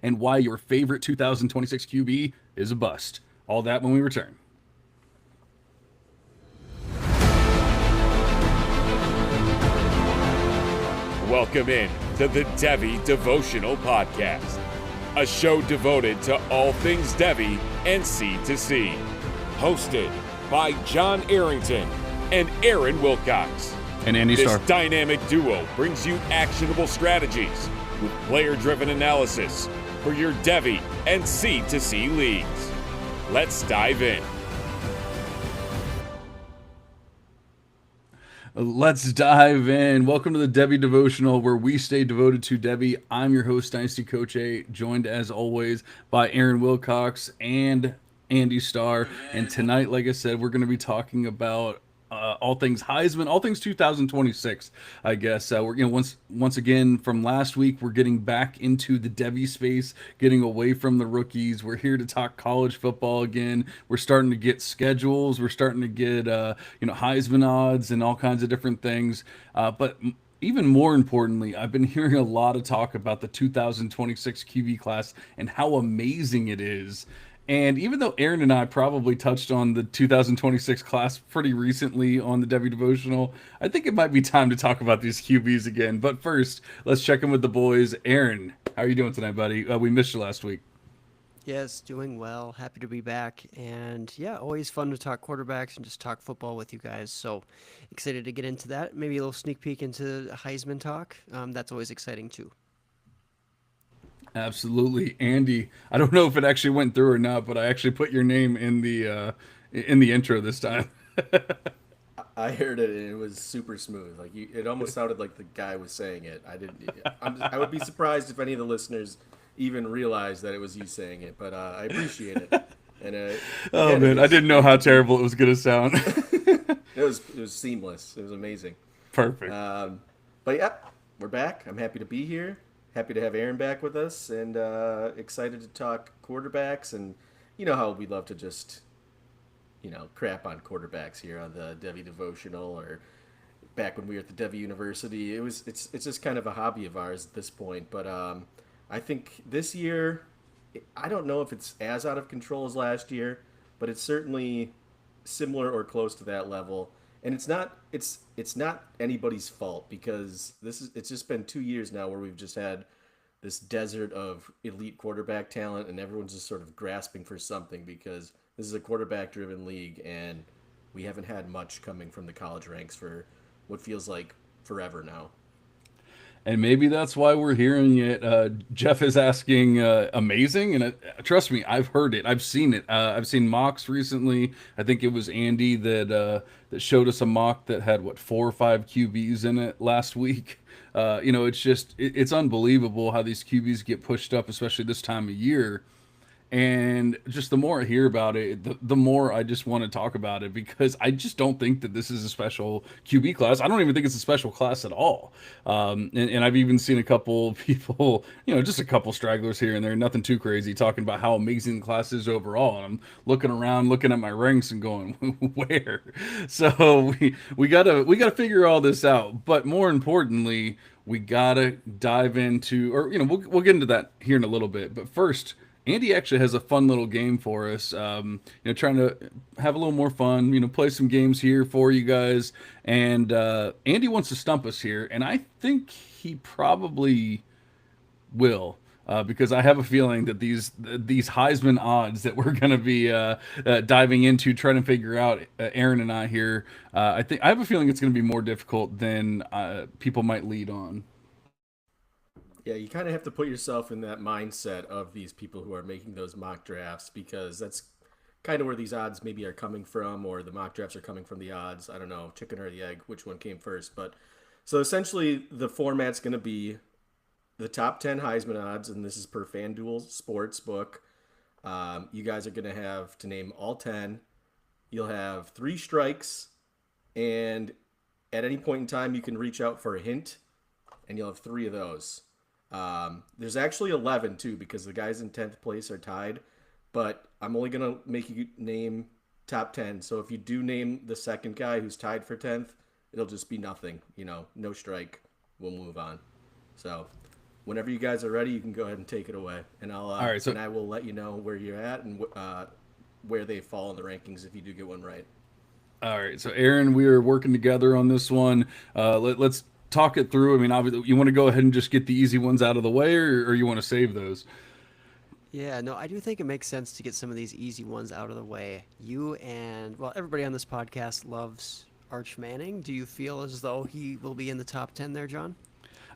and why your favorite 2026 QB is a bust. All that when we return. Welcome in to the Devy Devotional Podcast, a show devoted to all things Devy and C2C. Hosted by John Arrington and Aaron Wilcox. And Andy This Starr. dynamic duo brings you actionable strategies with player-driven analysis for your Devy and C2C leagues. Let's dive in. Let's dive in. Welcome to the Devy Devotional, where we stay devoted to Devy. I'm your host, Dynasty Coach A, joined as always by Aaron Wilcox and Andy Starr. And tonight, like I said, we're going to be talking about all things Heisman, all things 2026. I guess we're once again from last week. We're getting back into the Devy space, getting away from the rookies. We're here to talk college football again. We're starting to get schedules. We're starting to get Heisman odds and all kinds of different things. But even more importantly, I've been hearing a lot of talk about the 2026 QB class and how amazing it is. And even though Aaron and I probably touched on the 2026 class pretty recently on the Devy Devotional, I think it might be time to talk about these QBs again. But first, let's check in with the boys. Aaron, how are you doing tonight, buddy? We missed you last week. Yes, doing well. Happy to be back. And yeah, always fun to talk quarterbacks and just talk football with you guys. So excited to get into that. Maybe a little sneak peek into Heisman talk. That's always exciting too. Absolutely, Andy. I don't know if it actually went through or not, but I actually put your name in the intro this time. I heard it and it was super smooth. It almost sounded like the guy was saying it. I would be surprised if any of the listeners even realized that it was you saying it, but I appreciate it. And Oh again, man, I didn't know how terrible it was gonna sound. it was seamless. It was amazing. Perfect. But yeah, we're back. I'm happy to be here. Happy to have Aaron back with us, and excited to talk quarterbacks. And you know how we love to just crap on quarterbacks here on the Devy Devotional, or back when we were at the Devy University. It's just kind of a hobby of ours at this point. But I think this year, I don't know if it's as out of control as last year, but it's certainly similar or close to that level. And it's not anybody's fault, because it's just been 2 years now where we've just had this desert of elite quarterback talent, and everyone's just sort of grasping for something, because this is a quarterback driven league and we haven't had much coming from the college ranks for what feels like forever now. And maybe that's why we're hearing it. Jeff is asking, amazing, and trust me, I've heard it, I've seen it. I've seen mocks recently. I think it was Andy that showed us a mock that had 4 or 5 QBs in it last week. It's unbelievable how these QBs get pushed up, especially this time of year. And just the more I hear about it, the more I just want to talk about it, because I just don't think that this is a special QB class. I don't even think it's a special class at all. And I've even seen a couple people, just a couple stragglers here and there, nothing too crazy, talking about how amazing the class is overall. And I'm looking around, looking at my ranks and going, where? So we gotta figure all this out. But more importantly, we gotta dive into, or we'll get into that here in a little bit. But first, Andy actually has a fun little game for us. Trying to have a little more fun. Play some games here for you guys. And Andy wants to stump us here, and I think he probably will, because I have a feeling that these Heisman odds that we're going to be diving into, trying to figure out, Aaron and I here. I have a feeling it's going to be more difficult than people might lead on. Yeah, you kind of have to put yourself in that mindset of these people who are making those mock drafts, because that's kind of where these odds maybe are coming from, or the mock drafts are coming from the odds. I don't know, chicken or the egg, which one came first. But so essentially the format's going to be the top 10 Heisman odds, and this is per FanDuel Sportsbook. You guys are going to have to name all 10. You'll have 3 strikes, and at any point in time, you can reach out for a hint, and you'll have 3 of those. There's actually 11 too, because the guys in 10th place are tied, but I'm only going to make you name top 10. So if you do name the second guy who's tied for 10th, it'll just be nothing, no strike. We'll move on. So whenever you guys are ready, you can go ahead and take it away, and All right, so I will let you know where you're at and where they fall in the rankings if you do get one right. all right, so Aaron, we are working together on this one. Let's talk it through. I mean, obviously, you want to go ahead and just get the easy ones out of the way, or you want to save those? Yeah, no, I do think it makes sense to get some of these easy ones out of the way. You and, well, everybody on this podcast loves Arch Manning. Do you feel as though he will be in the top 10 there, John?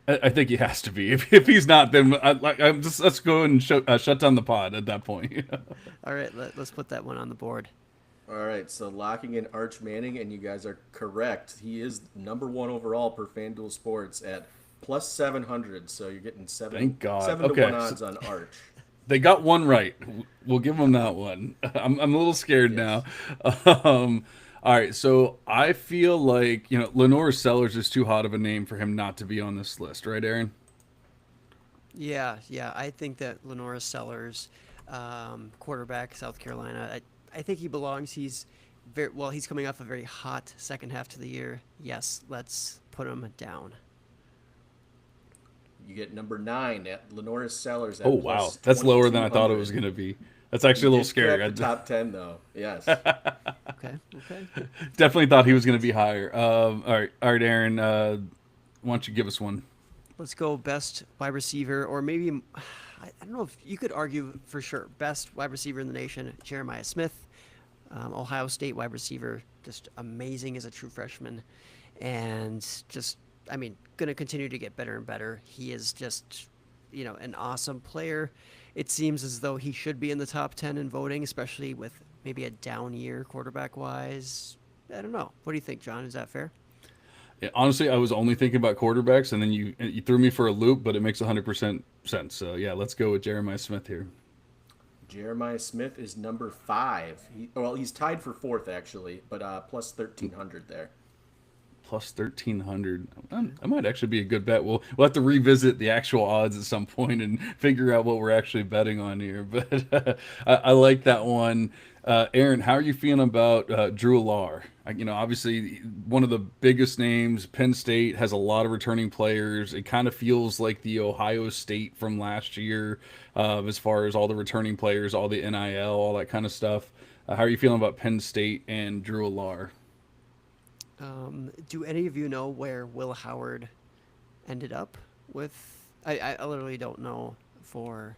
I think he has to be. If he's not, then I'm just let's go and shut down the pod at that point. All right, let's put that one on the board. All right, so locking in Arch Manning, and you guys are correct. He is number one overall per FanDuel Sports at plus 700. So you're getting Thank God. 7 to Okay, 1 so- odds on Arch. They got one right. We'll give them that one. I'm a little scared Yes. now. All right, so I feel like Lenore Sellers is too hot of a name for him not to be on this list, right, Aaron? Yeah, I think that Lenora Sellers, quarterback, South Carolina, I think he belongs. He's very well. He's coming off a very hot second half to the year. Yes, let's put him down. You get number 9 at Lenora Sellers. At Oh wow, plus that's lower than I thought it 2200. was going to be. That's actually a little scary. The top 10 though. Yes. Okay. Definitely thought he was going to be higher. All right, Aaron. Why don't you give us one? Let's go best wide receiver, or maybe I don't know if you could argue for sure best wide receiver in the nation, Jeremiah Smith, Ohio State wide receiver, just amazing as a true freshman, and just going to continue to get better and better. He is just an awesome player. It seems as though he should be in the top 10 in voting, especially with maybe a down year quarterback wise. I don't know. What do you think, John? Is that fair? Yeah, honestly, I was only thinking about quarterbacks, and then you threw me for a loop, but it makes 100% sense. So yeah, let's go with Jeremiah Smith here. Jeremiah Smith is number 5. He's tied for 4th actually, but plus 1300 there. Plus 1,300. That might actually be a good bet. We'll have to revisit the actual odds at some point and figure out what we're actually betting on here. But I like that one. Aaron, how are you feeling about Drew Lar? Obviously one of the biggest names. Penn State has a lot of returning players. It kind of feels like the Ohio State from last year, as far as all the returning players, all the NIL, all that kind of stuff. How are you feeling about Penn State and Drew Lar? Do any of you know where Will Howard ended up with? I literally don't know for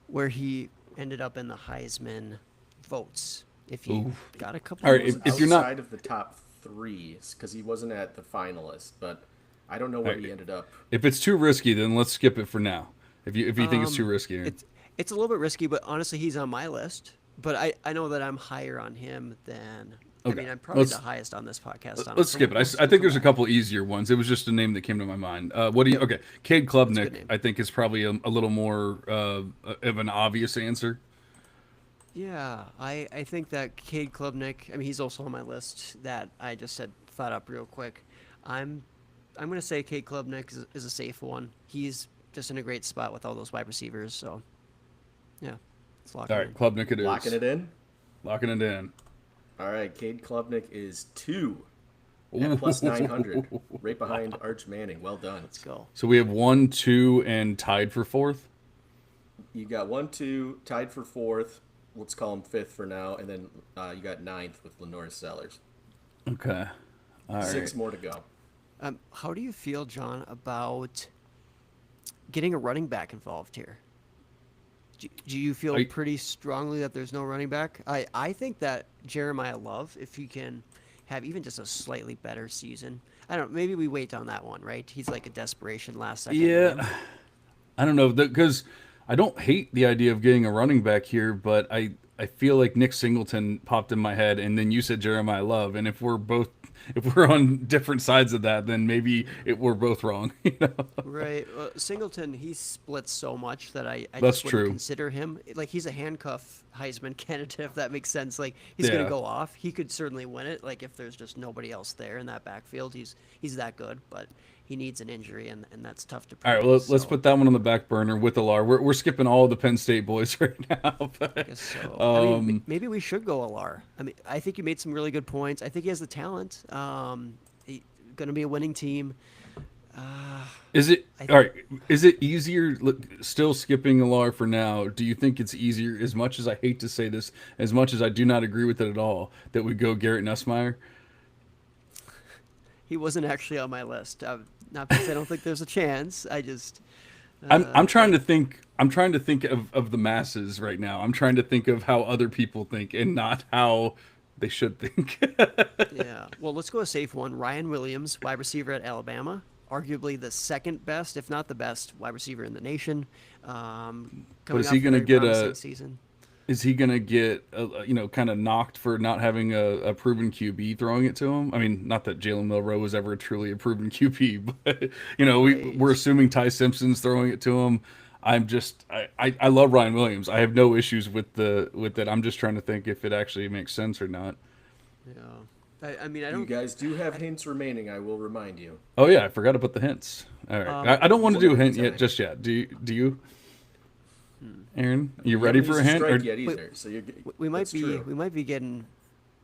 where he ended up in the Heisman votes. If he got a couple, All right, of if you're not- Outside of the top 3, because he wasn't at the finalists, but I don't know where he ended up. If it's too risky, then let's skip it for now. If you think it's too risky, Aaron. it's a little bit risky, but honestly, he's on my list. But I know that I'm higher on him than. Okay. I'm probably Let's- the highest on this podcast. Let's skip it. I think there's a couple easier ones. It was just a name that came to my mind. What do you? Okay, Cade good Klubnik. name. I think is probably a little more of an obvious answer. Yeah, I think that Cade Klubnik. He's also on my list that I just thought up real quick. I'm gonna say Cade Klubnik is a safe one. He's just in a great spot with all those wide receivers. So, yeah, let's lock All it right, in. Klubnik it is. Locking it in. Locking it in. All right, Cade Klubnik is 2 at plus 900, right behind Arch Manning. Well done. Let's go. So we have 1, 2, and tied for 4th. You got 1, 2 tied for 4th. Let's call him 5th for now, and then you got 9th with Lenore Sellers. Okay. All right. 6 more to go. How do you feel, John, about getting a running back involved here? Do you feel pretty strongly that there's no running back? I think that Jeremiah Love, if he can have even just a slightly better season, I don't know, maybe we wait on that one, right? He's like a desperation last second. Yeah. win. I don't know because I don't hate the idea of getting a running back here, but I feel like Nick Singleton popped in my head, and then you said Jeremiah Love, and if we're on different sides of that, then maybe we're both wrong. Right. Well, Singleton, he splits so much that I That's just wouldn't true. consider him. Like, he's a handcuff Heisman candidate, if that makes sense. Like, he's going Yeah. to go off. He could certainly win it. Like, if there's just nobody else there in that backfield, he's that good. But he needs an injury, and that's tough to All right, predict. well, let's so put that one on the back burner with Alar. We're skipping all the Penn State boys right now. I But, guess so. um, Maybe we should go Alar. I think you made some really good points. I think he has the talent. Going to be a winning team. Is it I all right? Is it easier? Still skipping Alar for now. Do you think it's easier? As much as I hate to say this, as much as I do not agree with it at all, that we go Garrett Nussmeier. he wasn't actually on my list. Not because I don't think there's a chance. I just I'm trying like to think. I'm trying to think of the masses right now. I'm trying to think of how other people think and not how they should think. yeah. Well, let's go a safe one. Ryan Williams, wide receiver at Alabama, arguably the second best, if not the best, wide receiver in the nation. But Coming off a very promising season. is he gonna get kind of knocked for not having a proven QB throwing it to him? I mean, not that Jalen Milroe was ever truly a proven QB, but we're Right. assuming Ty Simpson's throwing it to him. I love Ryan Williams. I have no issues with it. I'm just trying to think if it actually makes sense or not. Yeah. I mean, I You don't. guys do have hints remaining. I will remind you. Oh yeah, I forgot to put the hints. All right, I don't want to One do a at a hint yet, time. just yet. Do you, Aaron? You You ready haven't for a used hint? strike Or, yet either, so you're. We might That's be true. we might be getting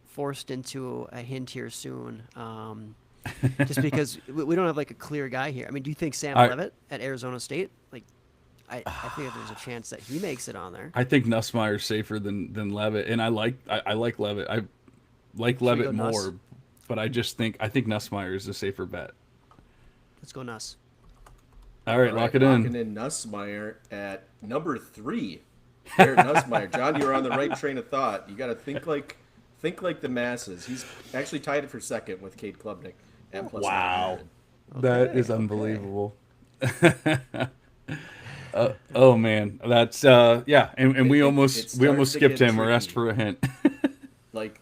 forced into a hint here soon. Just because we don't have like a clear guy here. I mean, do you think Sam I Levitt at Arizona State? Like, I think if there's a chance that he makes it on there. I think Nussmeier's safer than Levitt, and I like Levitt. I like Should we go Levitt Nuss? more, but I think Nussmeier is a safer bet. Let's go Nuss. All right, All lock right, it locking in. in Nussmeier at number 3. Garrett Nussmeier. John, you're on the right train of thought. You got to think like the masses. He's actually tied it for second with Cade Klubnik at plus Wow. 900. That is Okay. unbelievable. Oh man, that's yeah, and we It almost starts to skipped get him or asked tricky. for a hint. Like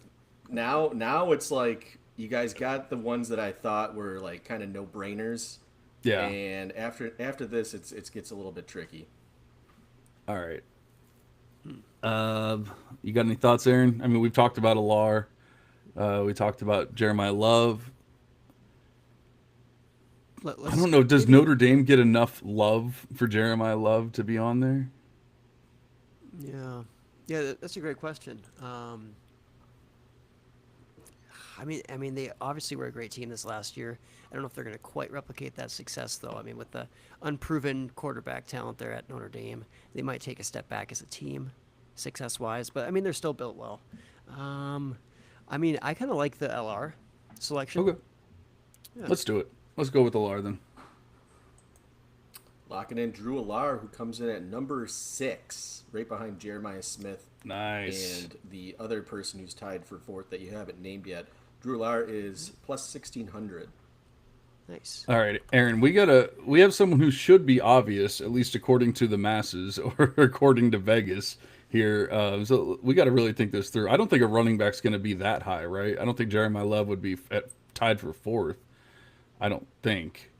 now it's like you guys got the ones that I thought were like kind of no brainers. Yeah. And after this, it gets a little bit tricky. All right. You got any thoughts, Aaron? I mean, we've talked about Alar. We talked about Jeremiah Love. I Let's don't know. Does maybe. Notre Dame get enough love for Jeremiah Love to be on there? Yeah. Yeah, that's a great question. I mean, they obviously were a great team this last year. I don't know if they're going to quite replicate that success, though. I mean, with the unproven quarterback talent there at Notre Dame, they might take a step back as a team, success-wise. But I mean, they're still built well. I mean, I kind of like the LR selection. Okay, Yeah. let's do it. Let's go with Alar then. Locking in Drew Alar, who comes in at number 6, right behind Jeremiah Smith. Nice. And the other person who's tied for 4th that you haven't named yet, Drew Alar is plus 1,600. Nice. All right, Aaron, we have someone who should be obvious, at least according to the masses or according to Vegas here. So we got to really think this through. I don't think a running back's going to be that high, right? I don't think Jeremiah Love would be tied for 4th. I don't think.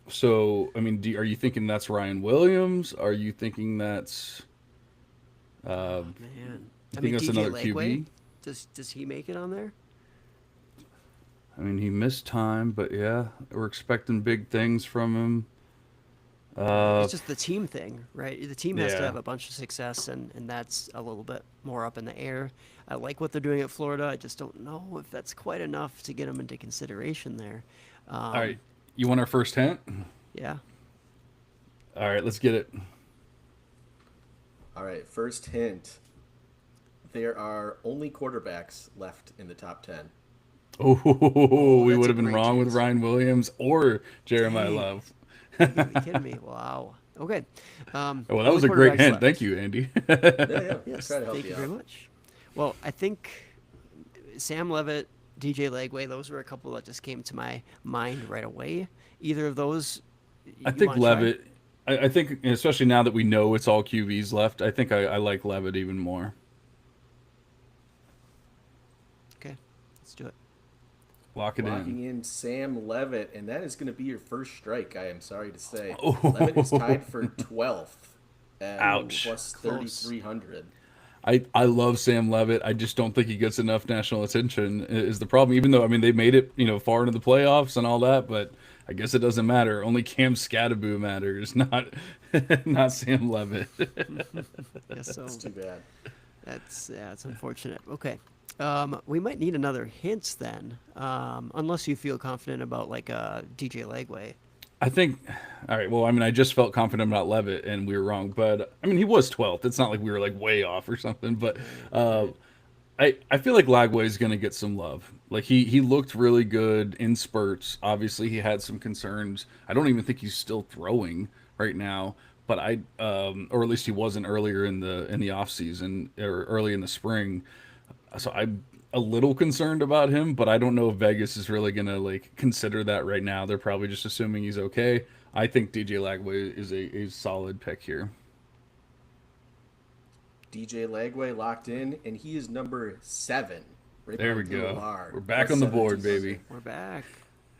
So, I mean, are you thinking that's Ryan Williams? Are you thinking that's Man. you I think mean, that's DJ another Lagway, QB? does he make it on there? I mean, he missed time, but yeah, we're expecting big things from him. It's just the team thing, right? The team has to Yeah. have a bunch of success, and that's a little bit more up in the air. I like what they're doing at Florida. I just don't know if that's quite enough to get them into consideration there. All right, you want our first hint? Yeah. All right, let's get it. All right, first hint. There are only quarterbacks left in the top 10. Oh, we that's would a have been great wrong with chance. Ryan Williams or Jeremiah Dang. Love. You gotta be kidding me. Wow. Okay. Well, that Only was a great quarterbacks hint. left. Thank you, Andy. Yeah. Yes, Try to help thank you you very out. much. Well, I think Sam Levitt, DJ Lagway, those were a couple that just came to my mind right away. Either of those, I you think wanna try? Levitt. I think, especially now that we know it's all QBs left, I think I like Levitt even more. Okay, let's do it. Lock it Locking in. in Sam Levitt, and that is going to be your first strike, I am sorry to say. Oh. Levitt is tied for 12th at Ouch. plus Close. 3,300. I love Sam Levitt. I just don't think he gets enough national attention is the problem. Even though, I mean, they made it, far into the playoffs and all that, but I guess it doesn't matter. Only Cam Scadaboo matters, not Sam Levitt. Guess so. That's too bad. That's unfortunate. Okay, We might need another hint then, unless you feel confident about like DJ Lagway. I think, all right. Well, I mean, I just felt confident about Levitt, and we were wrong. But I mean, he was 12th. It's not like we were like way off or something. But Right, uh, right. I feel like Lagway is going to get some love. Like he looked really good in spurts. Obviously, he had some concerns. I don't even think he's still throwing right now. But or at least he wasn't earlier in the off season or early in the spring. So I'm a little concerned about him, but I don't know if Vegas is really gonna like consider that right now. They're probably just assuming he's okay. I think DJ Lagway is a solid pick here. DJ Lagway locked in, and he is number 7. Right There behind we Blue go. Har, We're back plus on the board, 1,700. baby. We're back.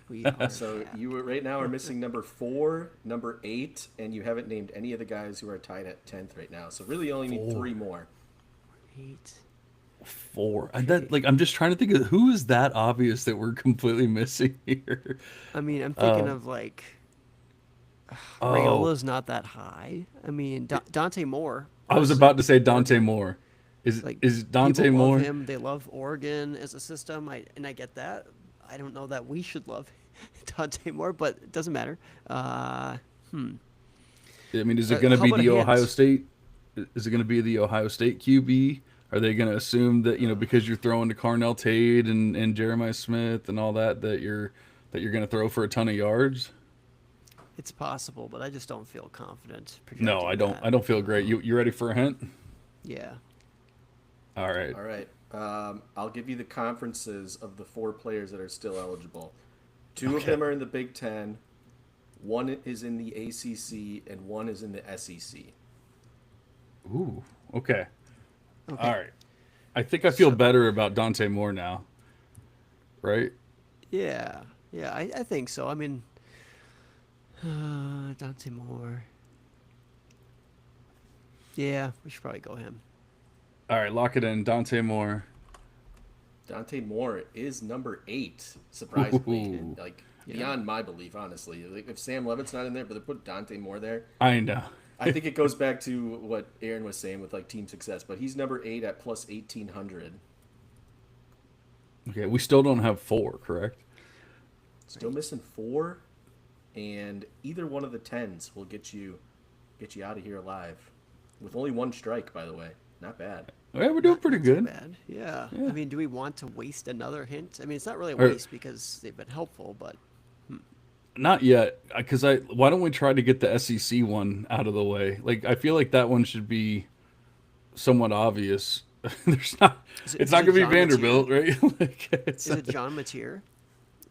We are So back. you right now are missing number 4, number 8, and you haven't named any of the guys who are tied at 10th right now. So really, you only need 3 more. 8. Four. I'm just trying to think of who is that obvious that we're completely missing here. I mean, I'm thinking Um, of like oh, Rayola's not that high. I mean, Dante Moore I was was about to say Dante Oregon. Moore. Like Is people Dante love Moore? him. They love Oregon as a system. I get that. I don't know that we should love Dante Moore, but it doesn't matter. Hmm. I mean, is it going to How be about a the Ohio hint? State? Is it going to be the Ohio State QB? Are they going to assume that because you're throwing to Carnell Tate and Jeremiah Smith and all that that you're going to throw for a ton of yards? It's possible, but I just don't feel confident No, I projecting don't. that. I don't feel great. You ready for a hint? Yeah. All right. All right. I'll give you the conferences of the 4 players that are still eligible. 2 of Okay. them are in the Big Ten. 1 is in the ACC, and 1 is in the SEC. Ooh. Okay. All Okay. right. I think I feel So better about Dante Moore now. Right? yeah, yeah, I think so. I mean, Dante Moore. Yeah, we should probably go him. All right. Lock it in. Dante Moore. Dante Moore is number 8, surprisingly, and Ooh. like Yeah. beyond my belief, honestly. Like if Sam Levitt's not in there, but they put Dante Moore there, I know. I think it goes back to what Aaron was saying with like team success. But he's number 8 at plus 1,800. Okay. We still don't have four, correct? Still missing 4, and either one of the 10s will get you out of here alive, with only 1 strike, by the way. Not bad. Yeah, we're doing Not pretty not too good. bad. Yeah. I Yeah. mean, do we want to waste another hint? I mean, it's not really a Or waste because they've been helpful, but not yet, because I. Why don't we try to get the SEC one out of the way? Like I feel like that one should be somewhat obvious. There's not. It's is not it gonna be John Mateer? Vanderbilt, right? Like it's. Is it John Mateer?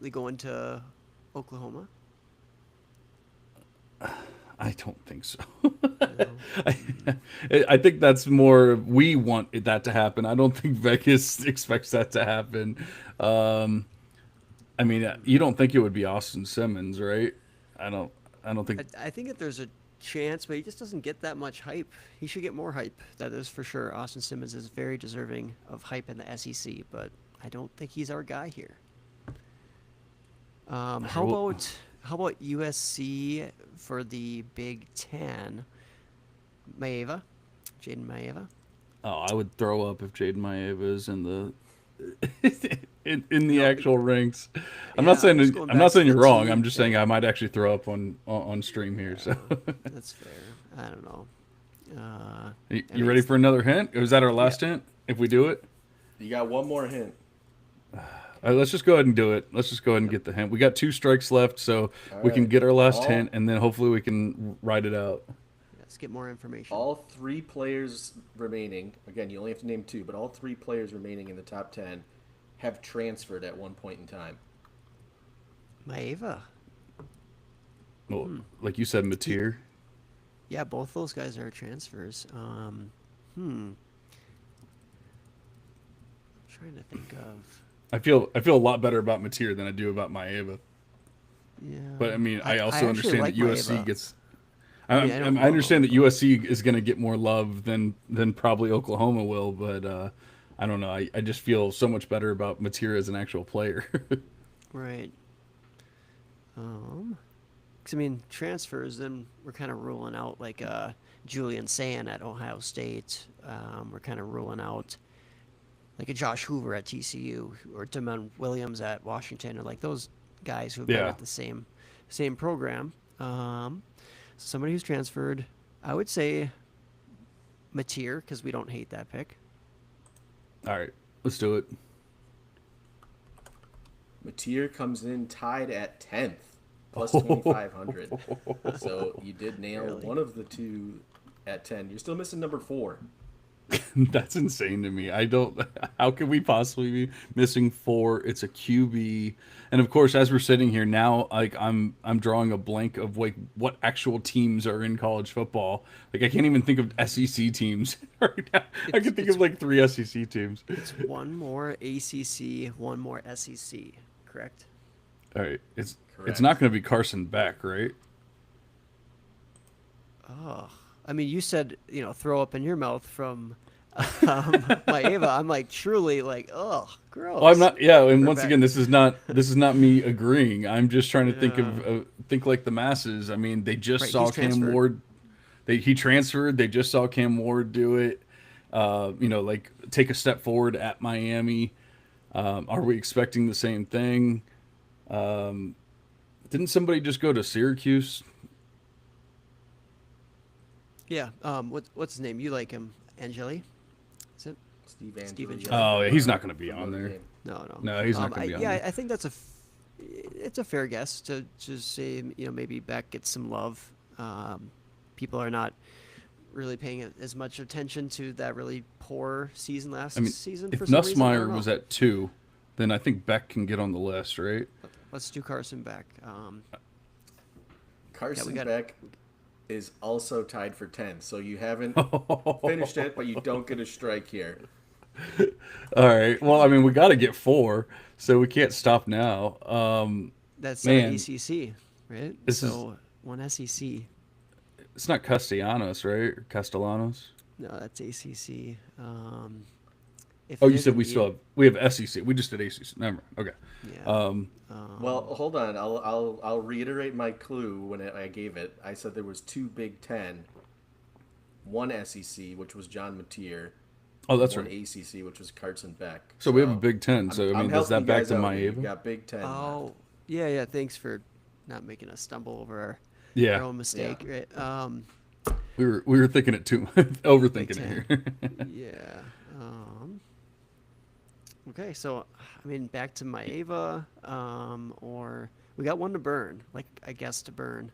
They go into Oklahoma? I don't think so. No. I, I think that's more we want that to happen. I don't think Vegas expects that to happen. Um, I mean, you don't think it would be Austin Simmons, right? I don't. I don't think. I think that there's a chance, but he just doesn't get that much hype. He should get more hype. That is for sure. Austin Simmons is very deserving of hype in the SEC, but I don't think he's our guy here. How Well, about USC for the Big Ten? Maeva, Jaden Maeva. oh, I would throw up if Jaden Maeva is in the in the No, actual ranks. yeah, I'm just going I'm not back to saying the you're wrong. I'm team just saying I thing. might actually throw up on stream here. So, Yeah, that's fair. I don't know. I you mean, ready for another hint? Is that our yeah. last hint? If we do it, You got one more hint. let's just go ahead and do it. Let's just go ahead and Yep. get the hint. We got 2 strikes left, so All we can right. get our last hint, All and then hopefully we can write it out. Let's get more information. all 3 players remaining. Again, you only have to name 2, but all 3 players remaining in the top 10 have transferred at one point in time. Maeva. Well, like you said, He, Mateer. yeah, both those guys are transfers. I'm trying to think of. I feel a lot better about Mateer than I do about Maeva. Yeah, But I mean, I I also actually understand that like USC Maeva. gets. I mean, I don't I love him, understand that but USC is going to get more love than probably Oklahoma will, but I don't know. I just feel so much better about Mateer as an actual player. right. 'Cause I mean, transfers. Then we're kind of ruling out like Julian Sand at Ohio State. We're kind of ruling out like a Josh Hoover at TCU or Damon Williams at Washington, or like those guys who have been Yeah. at the same program. Somebody who's transferred, I would say Mateer, because we don't hate that pick. All right, let's do it. Mateer comes in tied at 10th, plus 2,500. So you did nail Really? one of the two at 10. You're still missing number 4. That's insane to me. I don't. How could we possibly be missing 4? It's a QB, and of course, as we're sitting here now, like I'm drawing a blank of like what actual teams are in college football. Like I can't even think of SEC teams right now. I can think of like 3 SEC teams. It's one more ACC, one more SEC, correct? All right, it's Correct. not going to be Carson Beck, right? Oh, I mean, you said, throw up in your mouth from Maeva. I'm like, truly, like, oh, gross. Well, I'm not. Yeah, and once Beck. again, this is not me agreeing. I'm just trying to think Yeah. of think like the masses. I mean, they just Right, saw he's Cam transferred. Ward. He transferred. They just saw Cam Ward do it. Like take a step forward at Miami. Are we expecting the same thing? Didn't somebody just go to Syracuse? Yeah. What's his name? You like him, Angeli? Is it? Steve Steve Angeli. Angeli. Oh, yeah, he's not going to be from on Notre there. Dame. No. No, he's not gonna be on Yeah, there. I think it's a fair guess to just say, maybe Beck gets some love. People are not really paying as much attention to that really poor season last I mean, season if for some reason. I don't Nussmeier know. was at 2, then I think Beck can get on the list, right? Let's do Carson Beck. Carson got- Beck is also tied for 10th. So you haven't finished it, but you don't get a strike here. All right. Well, I mean, we got to get 4, so we can't stop now. That's Man. ACC, right? This so one SEC. It's not Castellanos, right? Or Castellanos? No, that's ACC. If Oh, it you is said an we have SEC. We just did ACC. Never mind. Okay. Yeah. Well, hold on. I'll reiterate my clue when I gave it. I said there was 2 Big Ten, 1 SEC, which was John Mateer, Oh, that's 1 right. ACC, which was Carson Beck. So we have a Big Ten. So I I'm mean, does helping that you back guys to out here. You Maeva? got Big Ten. Oh, left. yeah. Thanks for not making us stumble over our Yeah. own mistake, right? We were thinking it too, overthinking it here. Yeah. Okay, so I mean, back to Maeva, or we got one to burn, like I guess to burn.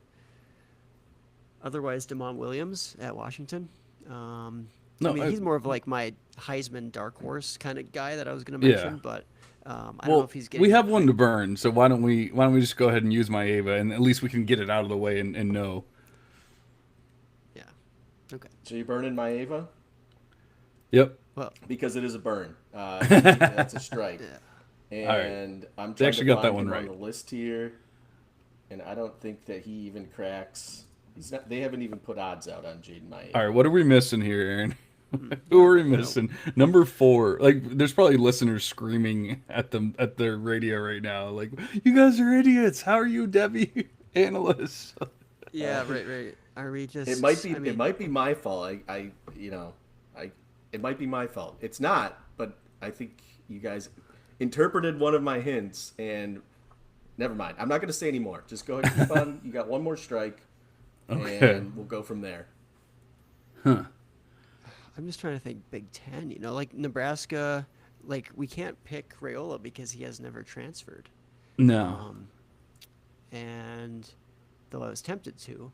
Otherwise, Damon Williams at Washington. No, I mean, I- he's more of like my Heisman dark horse kind of guy that I was going to Yeah. mention, but I don't know Well, if he's getting. we have one to burn, so why don't we just go ahead and use Maeva, and at least we can get it out of the way and know. Yeah. Okay. So you're burning Maeva? Yep. Well, Because it is a burn. That's a strike. yeah. All right. And I'm They trying actually to got that find one him right. on the list here, and I don't think that he even cracks. He's not. They haven't even put odds out on Jaden Maeva. All right. What are we missing here, Aaron? Who are we missing? Number 4. Like, there's probably listeners screaming at them at their radio right now. Like, you guys are idiots. How are you, Devy analysts? Yeah. Right. Are we just? It might be. I mean, It might be my fault. It might be my fault. It's not, but I think you guys interpreted one of my hints, and never mind. I'm not going to say anymore. Just go ahead and keep on. You got one more strike, Okay. and we'll go from there. I'm just trying to think Big Ten, like Nebraska, like we can't pick Rayola because he has never transferred. No. And though I was tempted to,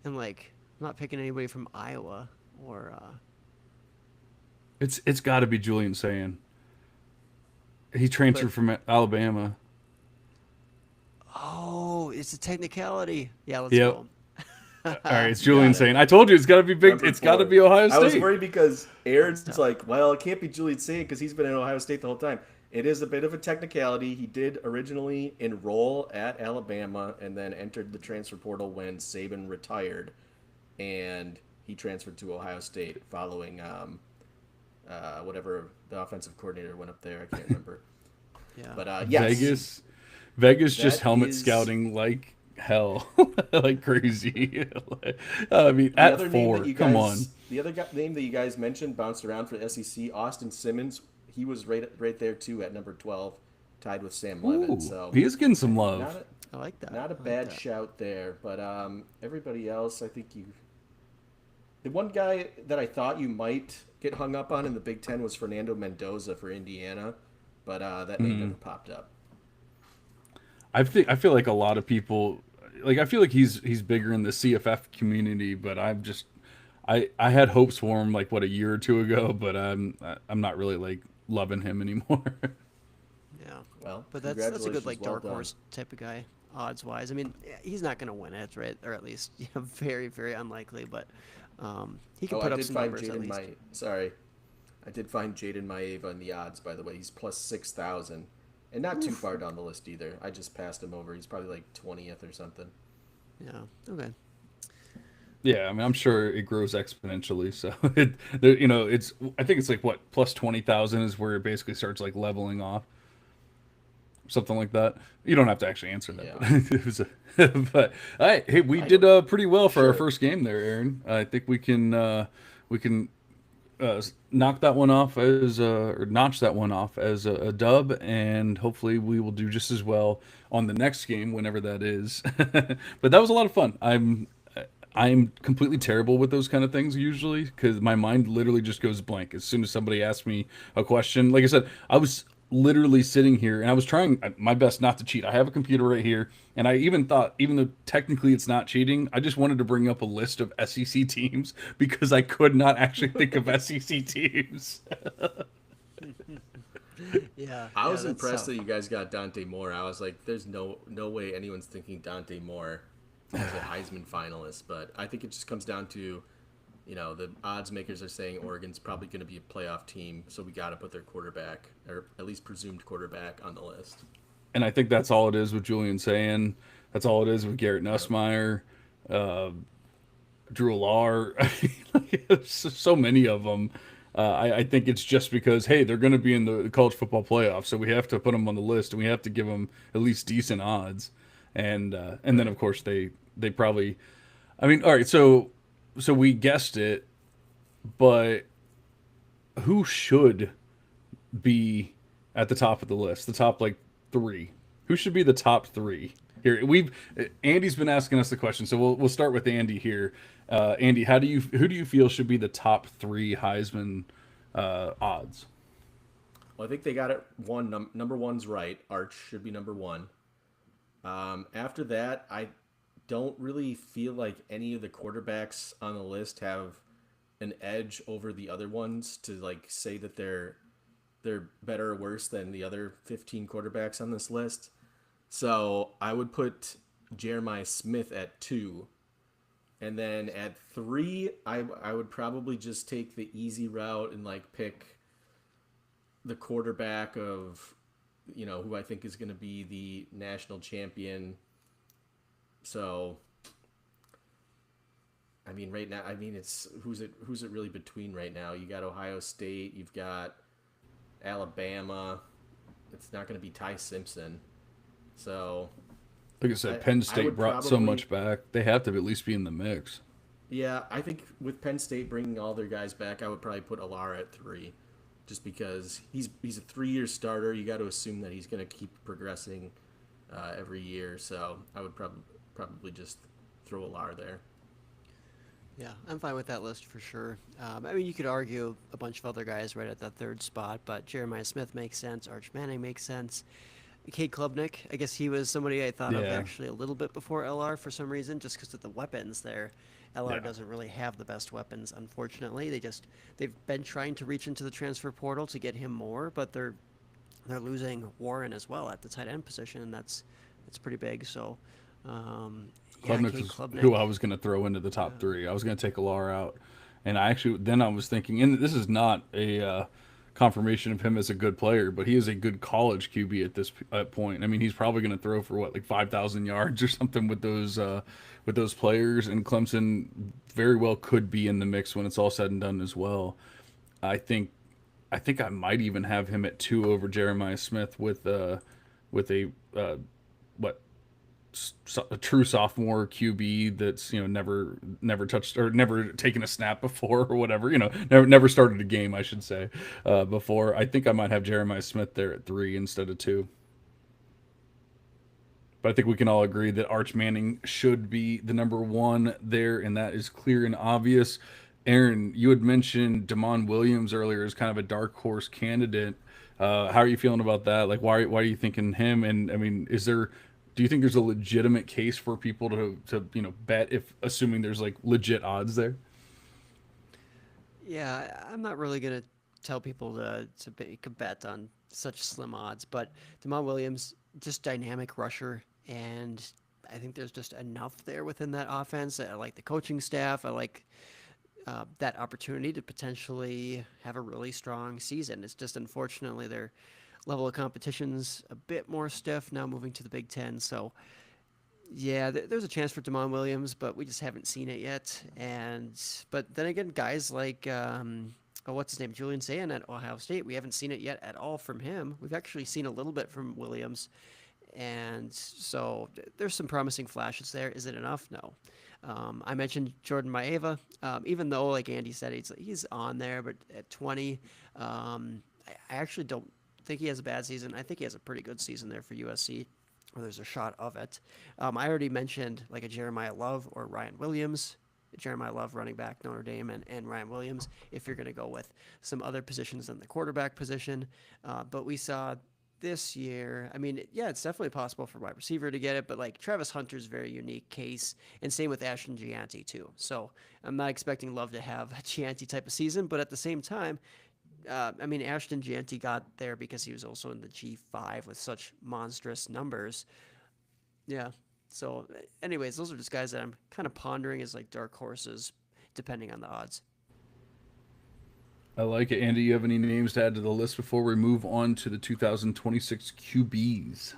and like I'm not picking anybody from Iowa or It's got to be Julian Sayin. He transferred But- from Alabama. oh, it's a technicality. Yeah, let's Yep. go. All right, it's Julian Got it. Saying. I told you it's got to be big. Number It's got to 4. be Ohio State. I was worried because Aaron's like, well, it can't be Julian Sayin because he's been in Ohio State the whole time. It is a bit of a technicality. He did originally enroll at Alabama and then entered the transfer portal when Saban retired, and he transferred to Ohio State following whatever the offensive coordinator went up there. I can't remember. Yeah. But yes, Vegas just That helmet is- scouting like hell, like crazy. I mean, the at other 4, name that you come on. guys, the other name that you guys mentioned bounced around for the SEC. Austin Simmons. he was right there too at number 12, tied with Sam Levitt. Ooh, So he is getting some not love. a I like that. not a I like bad that. shout there. But everybody else, I think you. The one guy that I thought you might get hung up on in the Big Ten was Fernando Mendoza for Indiana, but that name never popped up. I feel like a lot of people like I feel like he's bigger in the CFF community, but I had hopes for him like what a year or two ago, but I'm not really like loving him anymore. Yeah, Well, but that's a good congratulations, like well dark done. horse type of guy, odds wise. I mean, he's not gonna win it, right? Or at least very very unlikely. But he can Oh, I put up did some find numbers at Jaden least. my sorry, I did find Jaden Maeva on the odds. By the way, he's plus 6,000, and not too far down the list either. I just passed him over. He's probably like 20th or something. Yeah. Okay. Yeah, I mean I'm sure it grows exponentially. So it's I think it's like what plus 20,000 is where it basically starts like leveling off, something like that. You don't have to actually answer that, Yeah, but it was but all right, hey, we I did don't. pretty well for our Sure. first game there, Aaron. I think we can knock that one off as or notch that one off as a dub, and hopefully we will do just as well on the next game, whenever that is. But that was a lot of fun. I'm completely terrible with those kind of things usually because my mind literally just goes blank as soon as somebody asks me a question. Like I said, I was literally sitting here and I was trying my best not to cheat. I have a computer right here, and I even thought, even though technically it's not cheating, I just wanted to bring up a list of SEC teams because I could not actually think of SEC teams. Yeah. I Yeah. was That's impressed tough. that you guys got Dante Moore. I was like, there's no way anyone's thinking Dante Moore as a Heisman finalist. But I think it just comes down to, the odds makers are saying Oregon's probably going to be a playoff team, so we got to put their quarterback, or at least presumed quarterback, on the list. And I think that's all it is with Julian Sayin. That's all it is with Garrett Yep. Nussmeier, Drew Lar. So many of them. I think it's just because hey, they're going to be in the college football playoff, so we have to put them on the list, and we have to give them at least decent odds. And then Right. of course they probably. I mean, all right, so we guessed it, but who should be at the top of the list? The top like three. Who should be the top three? Here we've Andy's been asking us the question, so we'll start with Andy here. Andy, who do you feel should be the top three Heisman odds? Well, I think they got it one. Number one's right. Arch should be number one. After that, I don't really feel like any of the quarterbacks on the list have an edge over the other ones to like say that they're better or worse than the other 15 quarterbacks on this list. So I would put Jeremiah Smith at two. And then at three, I would probably just take the easy route and like pick the quarterback of, who I think is going to be the national champion. So, I mean, right now, it's who's it really between right now? You got Ohio State, you've got Alabama. It's not going to be Ty Simpson. So, Like I said, I Penn I State would brought so probably much back; they have to at least be in the mix. yeah, I think with Penn State bringing all their guys back, I would probably put Alara at three, just because he's a 3 year starter. You got to assume that he's going to keep progressing every year. So I would probably just throw Alara there. Yeah, I'm fine with that list for sure. I mean, you could argue a bunch of other guys right at that third spot, but Jeremiah Smith makes sense. Arch Manning makes sense. Cade Klubnik, I guess he was somebody I thought of Yeah, actually a little bit before LR for some reason, just because of the weapons there. LR yeah. doesn't really have the best weapons, unfortunately. They've been trying to reach into the transfer portal to get him more, but they're losing Warren as well at the tight end position, and that's pretty big. So, yeah, Klubnik Cade is who Klubnik. I was going to throw into the Yeah, top three. I was going to take Alar out, and I was thinking, and this is not a confirmation of him as a good player, but he is a good college QB at this point. I mean, he's probably going to throw for what like 5,000 yards or something with those players, and Clemson very well could be in the mix when it's all said and done as well. I think I think I might even have him at two over Jeremiah Smith with a what a true sophomore QB that's never touched or never taken a snap before or whatever. Never started a game, I should say, before. I think I might have Jeremiah Smith there at 3 instead of 2. But I think we can all agree that Arch Manning should be the number 1 there, and that is clear and obvious. Aaron, you had mentioned Damon Williams earlier as kind of a dark horse candidate. How are you feeling about that? Like, why are you thinking him? And I mean, do you think there's a legitimate case for people to bet, if assuming there's like legit odds there? Yeah, I'm not really gonna tell people to make a bet on such slim odds, but Demond Williams, just dynamic rusher, and I think there's just enough there within that offense. I like the coaching staff. I like that opportunity to potentially have a really strong season. It's just unfortunately their level of competition's a bit more stiff now moving to the Big Ten. So yeah, there's a chance for Damon Williams, but we just haven't seen it yet. But then again, guys like what's his name, Julian Sayin at Ohio State, we haven't seen it yet at all from him. We've actually seen a little bit from Williams, and so there's some promising flashes there. Is it enough? No. I mentioned Jordan Maeva, even though, like Andy said, he's on there, but at 20, I actually don't think he has a bad season. I think he has a pretty good season there for USC, or there's a shot of it. I already mentioned like a Jeremiah Love or Ryan Williams. Jeremiah Love, running back, Notre Dame, and Ryan Williams, if you're going to go with some other positions than the quarterback position. But we saw this year, I mean, yeah, it's definitely possible for wide receiver to get it, but like Travis Hunter's very unique case, and same with Ashton Gianti too. So I'm not expecting Love to have a Gianti type of season, but at the same time, I mean, Ashton Gianti got there because he was also in the G5 with such monstrous numbers. Yeah. So, anyways, those are just guys that I'm kind of pondering as like dark horses, depending on the odds. I like it. Andy, you have any names to add to the list before we move on to the 2026 QBs?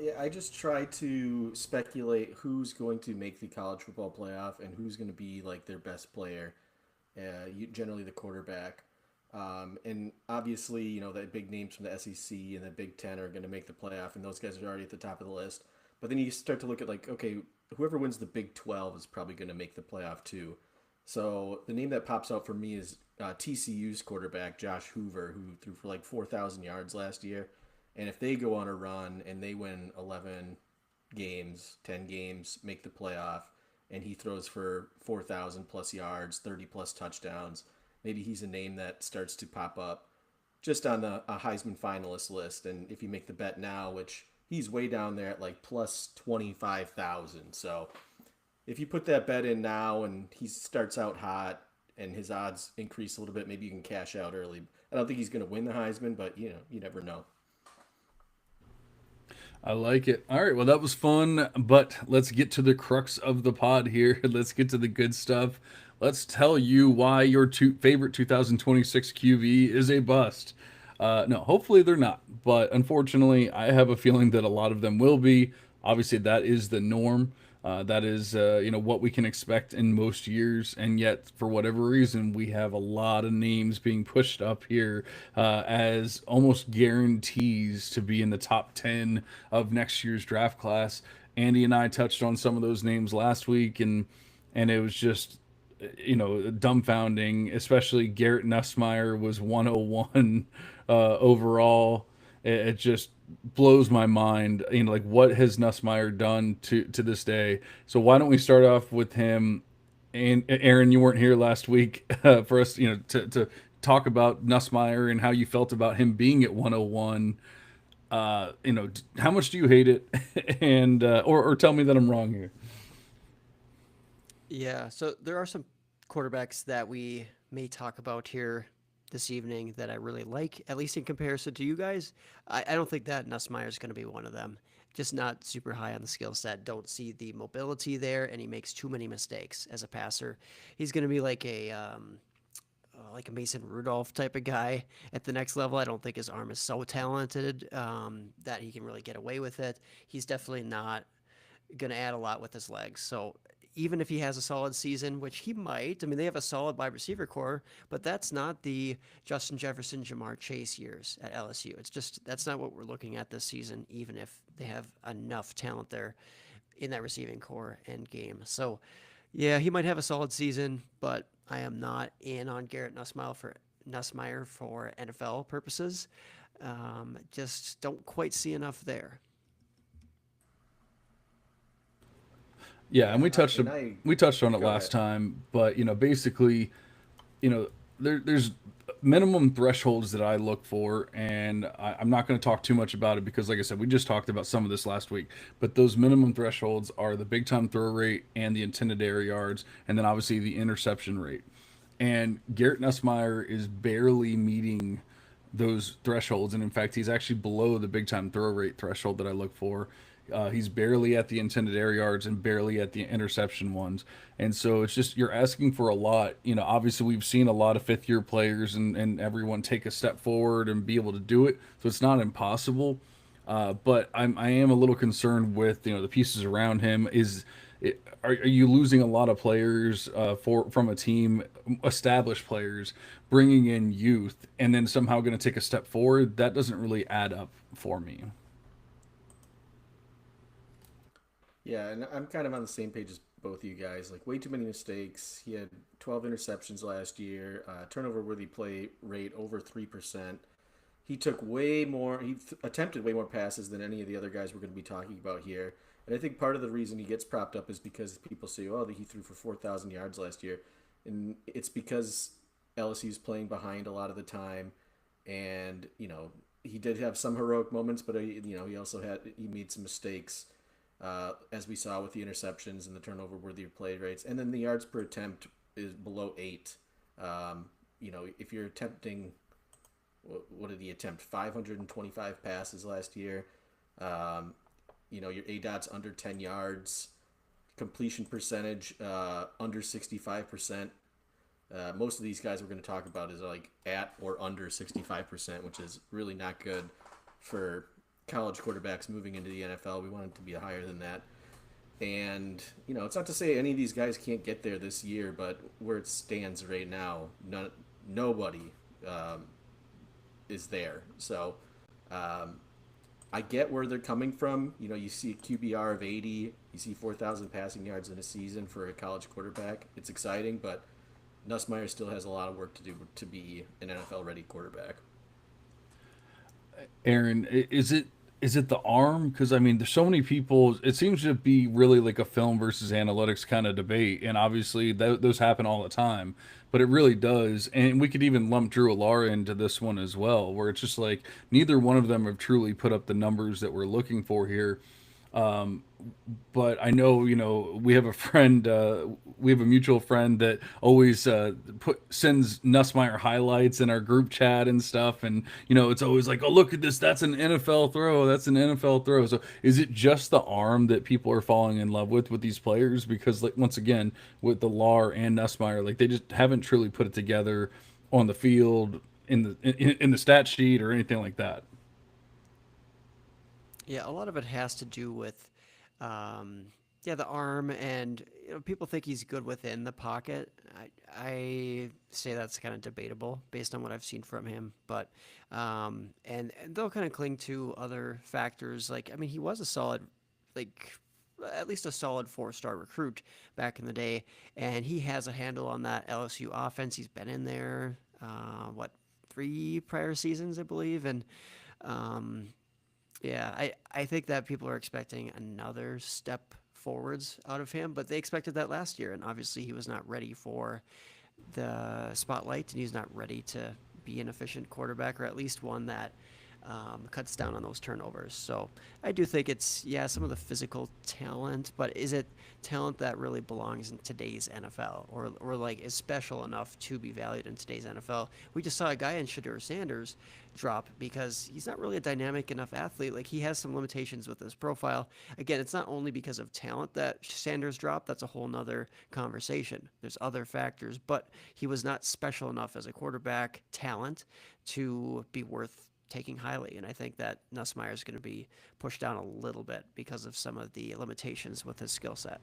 Yeah, I just try to speculate who's going to make the college football playoff and who's going to be like their best player. Generally the quarterback. And obviously, the big names from the SEC and the Big Ten are going to make the playoff, and those guys are already at the top of the list. But then you start to look at like, okay, whoever wins the Big 12 is probably going to make the playoff too. So the name that pops out for me is TCU's quarterback Josh Hoover, who threw for like 4,000 yards last year. And if they go on a run and they win 11 games, 10 games, make the playoff, and he throws for 4,000 plus yards, 30 plus touchdowns, maybe he's a name that starts to pop up just on a Heisman finalist list. And if you make the bet now, which he's way down there at like plus 25,000. So if you put that bet in now and he starts out hot and his odds increase a little bit, maybe you can cash out early. I don't think he's going to win the Heisman, but you never know. I like it. All right, well, that was fun, but let's get to the crux of the pod here. Let's get to the good stuff. Let's tell you why your favorite 2026 QB is a bust. No, hopefully they're not, but unfortunately, I have a feeling that a lot of them will be. Obviously, that is the norm. That is, what we can expect in most years, and yet, for whatever reason, we have a lot of names being pushed up here as almost guarantees to be in the top 10 of next year's draft class. Andy and I touched on some of those names last week, and it was just, dumbfounding. Especially Garrett Nussmeier was 101 overall. It just blows my mind. Like, what has Nussmeier done to this day? So why don't we start off with him? And Aaron, you weren't here last week for us, to talk about Nussmeier and how you felt about him being at 101. How much do you hate it? And or tell me that I'm wrong here. Yeah, so there are some quarterbacks that we may talk about here this evening that I really like, at least in comparison to you guys. I don't think that Nussmeier is going to be one of them. Just not super high on the skill set. Don't see the mobility there, and he makes too many mistakes as a passer. He's going to be like a Mason Rudolph type of guy at the next level. I don't think his arm is so talented that he can really get away with it. He's definitely not going to add a lot with his legs. So even if he has a solid season, which he might, I mean, they have a solid wide receiver core, but that's not the Justin Jefferson, Jamar Chase years at LSU. It's just, that's not what we're looking at this season, even if they have enough talent there in that receiving core and game. So, yeah, he might have a solid season, but I am not in on Garrett Nussmeyer for NFL purposes. Just don't quite see enough there. Yeah, and Yeah, I we touched on it go last ahead. time, but basically, you know, there's minimum thresholds that I look for, and I'm not going to talk too much about it because, like I said, we just talked about some of this last week. But those minimum thresholds are the big time throw rate and the intended air yards, and then obviously the interception rate. And Garrett Nussmeyer is barely meeting those thresholds, and in fact, he's actually below the big time throw rate threshold that I look for. He's barely at the intended air yards and barely at the interception ones, and so it's just you're asking for a lot. Obviously we've seen a lot of fifth year players and everyone take a step forward and be able to do it, so it's not impossible. But I am a little concerned with the pieces around him. Are you losing a lot of players from a team, established players, bringing in youth, and then somehow going to take a step forward? That doesn't really add up for me. Yeah, and I'm kind of on the same page as both of you guys. Like, way too many mistakes. He had 12 interceptions last year, turnover worthy play rate over 3%. He took way more, attempted way more passes than any of the other guys we're going to be talking about here. And I think part of the reason he gets propped up is because people say, oh, he threw for 4,000 yards last year. And it's because LSU's playing behind a lot of the time. And, he did have some heroic moments, but, he made some mistakes, as we saw with the interceptions and the turnover worthy play rates. And then the yards per attempt is below 8. If you're attempting, what did he attempt? 525 passes last year. Your A dot's under 10 yards, completion percentage under 65%. Most of these guys we're going to talk about is like at or under 65%, which is really not good for college quarterbacks moving into the NFL. We want it to be higher than that. And, it's not to say any of these guys can't get there this year, but where it stands right now, nobody is there. So I get where they're coming from. You see a QBR of 80, you see 4,000 passing yards in a season for a college quarterback. It's exciting, but Nussmeier still has a lot of work to do to be an NFL ready quarterback. Aaron, is it the arm? Because I mean, there's so many people. It seems to be really like a film versus analytics kind of debate, and obviously those happen all the time. But it really does, and we could even lump Drew Alara into this one as well, where it's just like neither one of them have truly put up the numbers that we're looking for here. But I know, we have a friend, we have a mutual friend that always sends Nussmeyer highlights in our group chat and stuff, and it's always like, oh, look at this, that's an NFL throw, that's an NFL throw. So is it just the arm that people are falling in love with these players? Because like once again, with the Lar and Nussmeyer, like they just haven't truly put it together on the field in the stat sheet or anything like that. Yeah, a lot of it has to do with, yeah, the arm, and people think he's good within the pocket. I say that's kind of debatable based on what I've seen from him, but and they'll kind of cling to other factors. Like, I mean, he was a solid, like, at least a solid four-star recruit back in the day, and he has a handle on that LSU offense. He's been in there, what, 3 prior seasons, I believe, and um, yeah, I think that people are expecting another step forwards out of him, but they expected that last year, and obviously he was not ready for the spotlight, and he's not ready to be an efficient quarterback, or at least one that cuts down on those turnovers. So I do think it's, yeah, some of the physical talent, but is it talent that really belongs in today's NFL, or like is special enough to be valued in today's NFL? We just saw a guy in Shadur Sanders drop because he's not really a dynamic enough athlete. Like, he has some limitations with his profile. Again, it's not only because of talent that Sanders dropped. That's a whole nother conversation. There's other factors, but he was not special enough as a quarterback talent to be worth taking highly. And I think that Nussmeier is going to be pushed down a little bit because of some of the limitations with his skill set.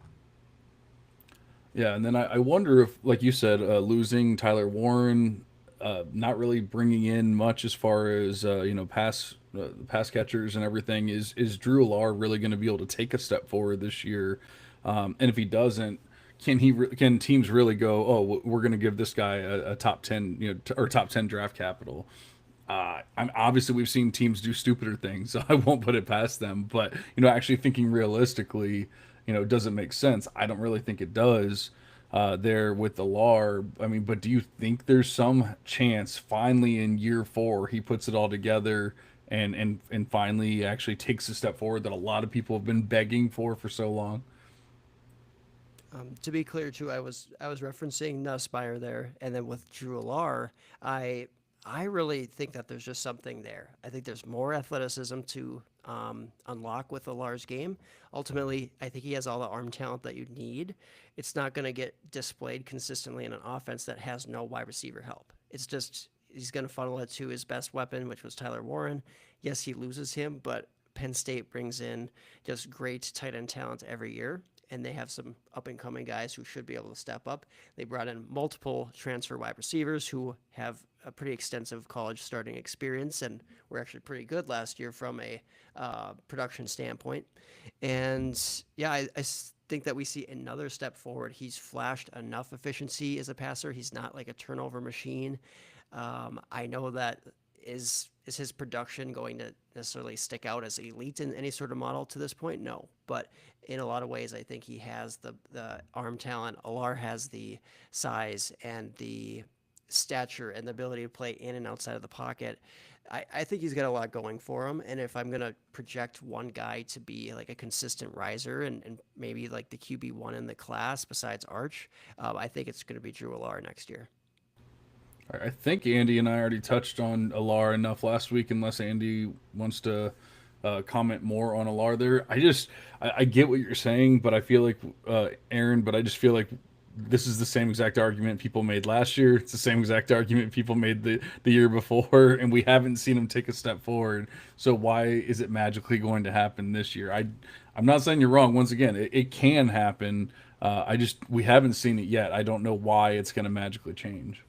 Yeah, and then I wonder if, like you said, losing Tyler Warren, not really bringing in much as far as pass catchers and everything. Is Drew Alar really going to be able to take a step forward this year? And if he doesn't, can teams really go? Oh, we're going to give this guy a top 10, or top 10 draft capital. I'm obviously we've seen teams do stupider things, so I won't put it past them. But actually thinking realistically, does it make sense? I don't really think it does. There with the LAR, I mean, but do you think there's some chance finally in year 4 he puts it all together and finally actually takes a step forward that a lot of people have been begging for so long? To be clear, too, I was referencing Nussmeier there, and then with Drew Alar, I I really think that there's just something there. I think there's more athleticism to unlock with Alar's game. Ultimately, I think he has all the arm talent that you need. It's not going to get displayed consistently in an offense that has no wide receiver help. It's just he's going to funnel it to his best weapon, which was Tyler Warren. Yes, he loses him, but Penn State brings in just great tight end talent every year, and they have some up and coming guys who should be able to step up. They brought in multiple transfer wide receivers who have a pretty extensive college starting experience and were actually pretty good last year from a production standpoint. And yeah, I think that we see another step forward. He's flashed enough efficiency as a passer. He's not like a turnover machine. I know that is his production going to necessarily stick out as elite in any sort of model to this point? No, but in a lot of ways, I think he has the arm talent. Alar has the size and the stature and the ability to play in and outside of the pocket. I think he's got a lot going for him. And if I'm going to project one guy to be like a consistent riser and maybe like the QB1 in the class besides Arch, I think it's going to be Drew Alar next year. I think Andy and I already touched on Alar enough last week, unless Andy wants to comment more on Alar there. I get what you're saying, but I feel like, Aaron, but I just feel like this is the same exact argument people made last year. It's the same exact argument people made the year before, and we haven't seen him take a step forward. So why is it magically going to happen this year? I'm not saying you're wrong. Once again, it can happen. We haven't seen it yet. I don't know why it's going to magically change.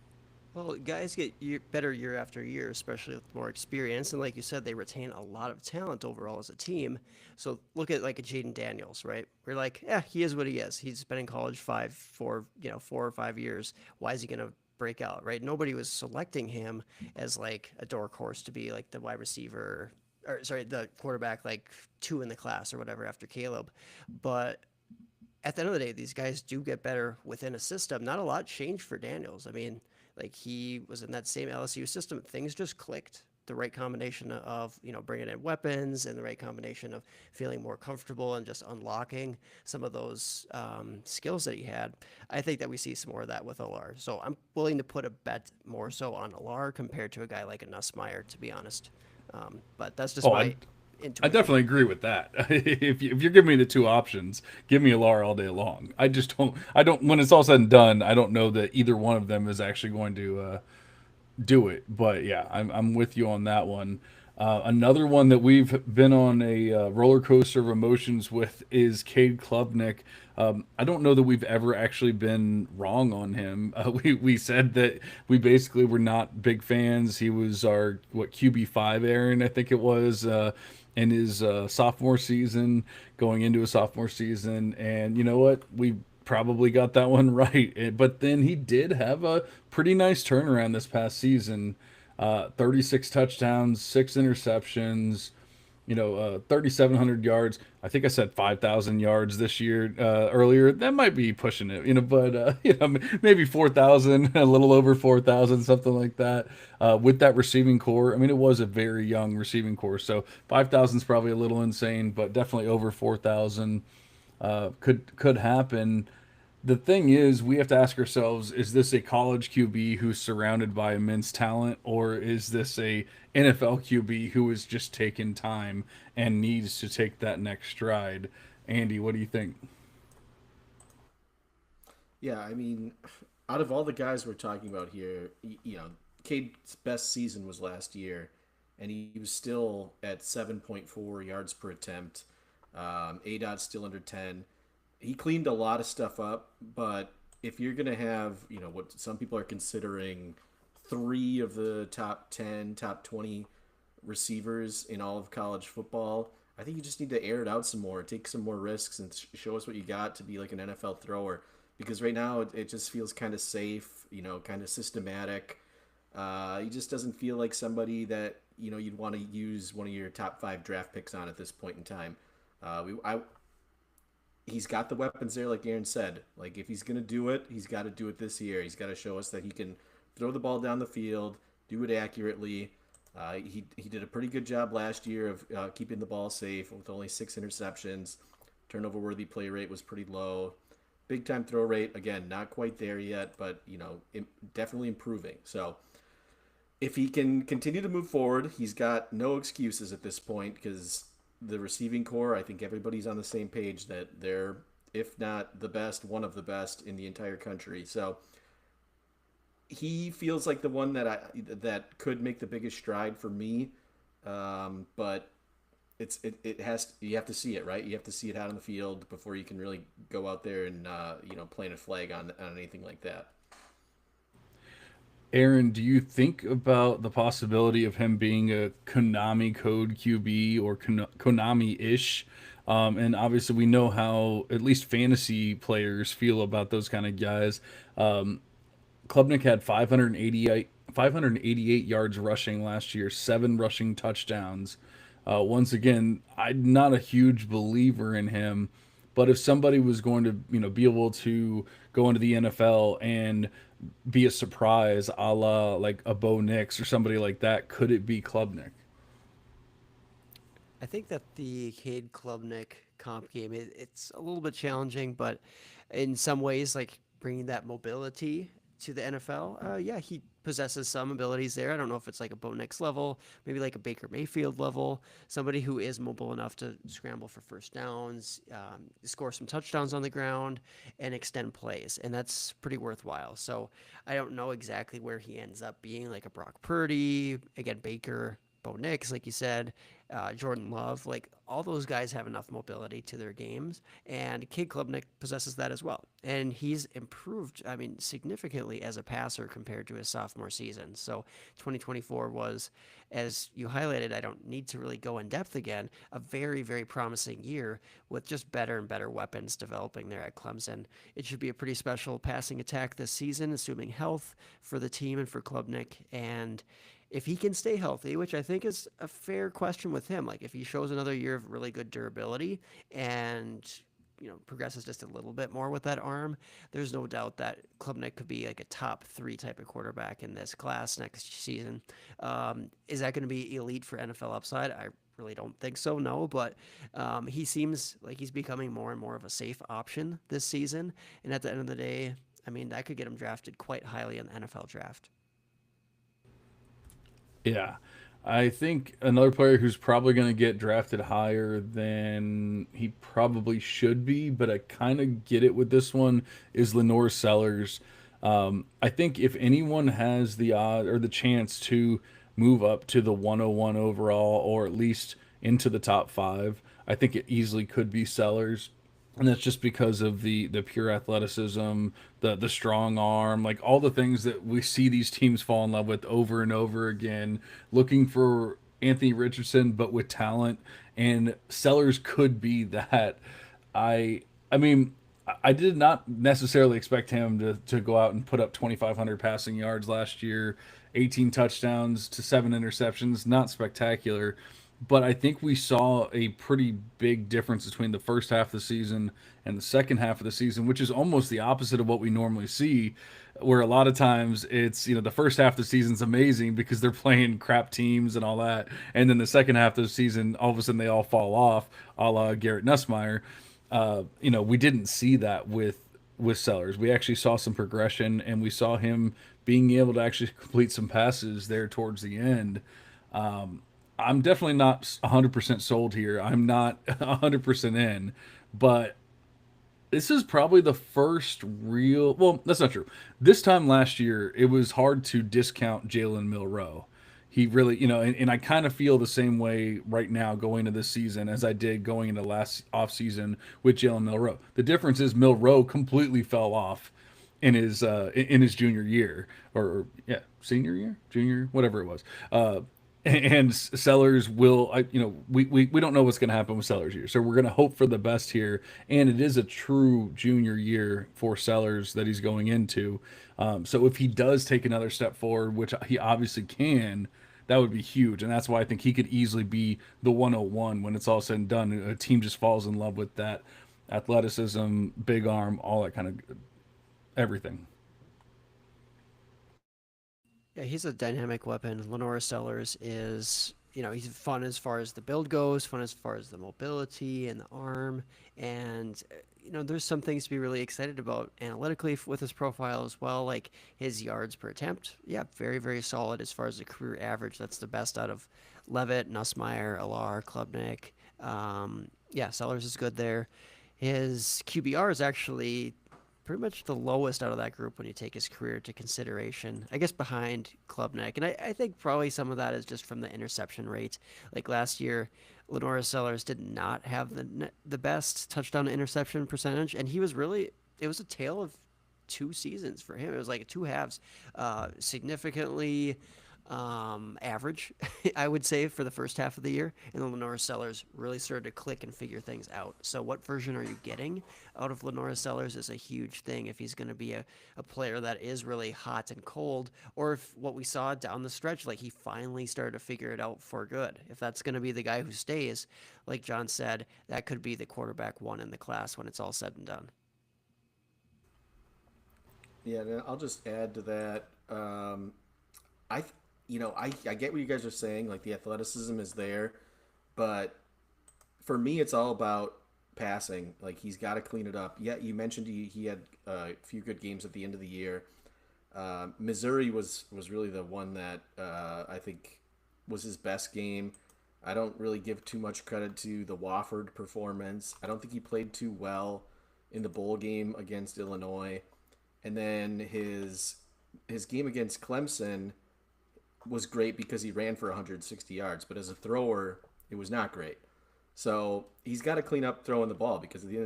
Well, guys get better year after year, especially with more experience. And like you said, they retain a lot of talent overall as a team. So look at like a Jaden Daniels, right? We're like, yeah, he is what he is. He's been in college 4 or 5 years. Why is he going to break out, right? Nobody was selecting him as like a dark horse to be like the wide receiver, or sorry, the quarterback, like two in the class or whatever after Caleb. But at the end of the day, these guys do get better within a system. Not a lot changed for Daniels. I mean, like he was in that same LSU system. Things just clicked. The right combination of bringing in weapons and the right combination of feeling more comfortable and just unlocking some of those skills that he had. I think that we see some more of that with Alar. So I'm willing to put a bet more so on Alar compared to a guy like a Nussmeier, to be honest. But that's just Oh, my I intuition. definitely agree with that. If you're giving me the two options, give me Alar all day long. I don't. When it's all said and done, I don't know that either one of them is actually going to do it. But yeah, I'm with you on that one. Another one that we've been on a roller coaster of emotions with is Cade Klubnik. I don't know that we've ever actually been wrong on him. We said that we basically were not big fans. He was our QB5, Aaron, I think it was, in his sophomore season, going into a sophomore season, and you know what, we probably got that one right. But then he did have a pretty nice turnaround this past season. 36 touchdowns, 6 interceptions, 3,700 yards. I think I said 5,000 yards this year earlier. That might be pushing it, but maybe 4,000, a little over 4,000, something like that. With that receiving core, I mean, it was a very young receiving core, so 5,000 is probably a little insane, but definitely over 4,000 could happen. The thing is, we have to ask ourselves: is this a college QB who's surrounded by immense talent, or is this a NFL QB who is just taking time and needs to take that next stride? Andy, what do you think? Yeah, I mean, out of all the guys we're talking about here, Cade's best season was last year, and he was still at 7.4 yards per attempt. A dot still under 10. He cleaned a lot of stuff up, but if you're gonna have, what some people are considering three of the top 10, top 20 receivers in all of college football, I think you just need to air it out some more, take some more risks, and show us what you got to be like an NFL thrower. Because right now it just feels kind of safe, kind of systematic. He just doesn't feel like somebody that you'd want to use one of your top five draft picks on at this point in time. He's got the weapons there, like Aaron said. Like if he's gonna do it, he's got to do it this year. He's got to show us that he can throw the ball down the field, do it accurately. He did a pretty good job last year of keeping the ball safe with only 6 interceptions. Turnover worthy play rate was pretty low. Big time throw rate, again, not quite there yet, but definitely improving. So if he can continue to move forward, he's got no excuses at this point because the receiving core, I think everybody's on the same page that they're, if not the best, one of the best in the entire country. So he feels like the one that could make the biggest stride for me. But it has, you have to see it, right? You have to see it out on the field before you can really go out there and plant a flag on anything like that. Aaron, do you think about the possibility of him being a Konami code QB or Konami ish? And obviously, we know how at least fantasy players feel about those kind of guys. Klubnik had 588 yards rushing last year, 7 rushing touchdowns. Once again, I'm not a huge believer in him, but if somebody was going to, be able to go into the NFL and be a surprise, a la like a Bo Nix or somebody like that, could it be Klubnik? I think that the Cade Klubnik comp game, it's a little bit challenging, but in some ways, like bringing that mobility to the NFL, yeah, he possesses some abilities there. I don't know if it's like a Bo Nix level, maybe like a Baker Mayfield level, somebody who is mobile enough to scramble for first downs, score some touchdowns on the ground, and extend plays, and that's pretty worthwhile. So I don't know exactly where he ends up being, like a Brock Purdy, again, Baker, Bo Nix, like you said, Jordan Love, like all those guys have enough mobility to their games, and Kid Klubnik possesses that as well. And he's improved, I mean, significantly as a passer compared to his sophomore season. So 2024 was, as you highlighted, I don't need to really go in depth again, a very, very promising year with just better and better weapons developing there at Clemson. It should be a pretty special passing attack this season, assuming health for the team and for Klubnik. And if he can stay healthy, which I think is a fair question with him, like if he shows another year of really good durability and progresses just a little bit more with that arm, there's no doubt that Klubnik could be like a top three type of quarterback in this class next season. Is that going to be elite for NFL upside? I really don't think so, no, but he seems like he's becoming more and more of a safe option this season. And at the end of the day, I mean, that could get him drafted quite highly in the NFL draft. Yeah. I think another player who's probably going to get drafted higher than he probably should be, but I kind of get it with this one, is Lenore Sellers. I think if anyone has the odd or the chance to move up to the 101 overall or at least into the top five, I think it easily could be Sellers, and that's just because of the pure athleticism, the strong arm, like all the things that we see these teams fall in love with over and over again, looking for Anthony Richardson but with talent, and Sellers could be that. I mean, I did not necessarily expect him to go out and put up 2,500 passing yards last year, 18 touchdowns to 7 interceptions, not spectacular. But I think we saw a pretty big difference between the first half of the season and the second half of the season, which is almost the opposite of what we normally see, where a lot of times it's, the first half of the season's amazing because they're playing crap teams and all that. And then the second half of the season, all of a sudden they all fall off, a la Garrett Nussmeyer. We didn't see that with Sellers. We actually saw some progression, and we saw him being able to actually complete some passes there towards the end. I'm definitely not 100% sold here. I'm not 100% in, but this is probably the first real. Well, that's not true. This time last year, it was hard to discount Jalen Milroe. He really, and I kind of feel the same way right now going into this season as I did going into last offseason with Jalen Milroe. The difference is Milroe completely fell off. in his junior year, or yeah, senior year, junior, whatever it was. And Sellers will, we don't know what's going to happen with Sellers here, so we're going to hope for the best here. And it is a true junior year for Sellers that he's going into. So if he does take another step forward, which he obviously can, that would be huge. And that's why I think he could easily be the 101 when it's all said and done. A team just falls in love with that athleticism, big arm, all that kind of everything. Yeah, he's a dynamic weapon. Lenora Sellers is, he's fun as far as the build goes, fun as far as the mobility and the arm. And, there's some things to be really excited about analytically with his profile as well, like his yards per attempt. Yeah, very, very solid as far as the career average. That's the best out of Levitt, Nussmeyer, Alar, Klubnik. Yeah, Sellers is good there. His QBR is actually pretty much the lowest out of that group when you take his career into consideration. I guess behind Klubnik. And I think probably some of that is just from the interception rate. Like last year, Lenora Sellers did not have the best touchdown to interception percentage. And he was really, it was a tale of two seasons for him. It was like two halves. Significantly average, I would say, for the first half of the year. And then Lenora Sellers really started to click and figure things out. So, what version are you getting out of Lenora Sellers is a huge thing if he's going to be a player that is really hot and cold, or if what we saw down the stretch, like he finally started to figure it out for good. If that's going to be the guy who stays, like John said, that could be the quarterback one in the class when it's all said and done. Yeah, and I'll just add to that. I, I get what you guys are saying. Like the athleticism is there, but for me, it's all about passing. Like he's got to clean it up. Yeah, you mentioned he had a few good games at the end of the year. Missouri was really the one that I think was his best game. I don't really give too much credit to the Wofford performance. I don't think he played too well in the bowl game against Illinois, and then his game against Clemson was great because he ran for 160 yards, but as a thrower, it was not great. So he's got to clean up throwing the ball because at the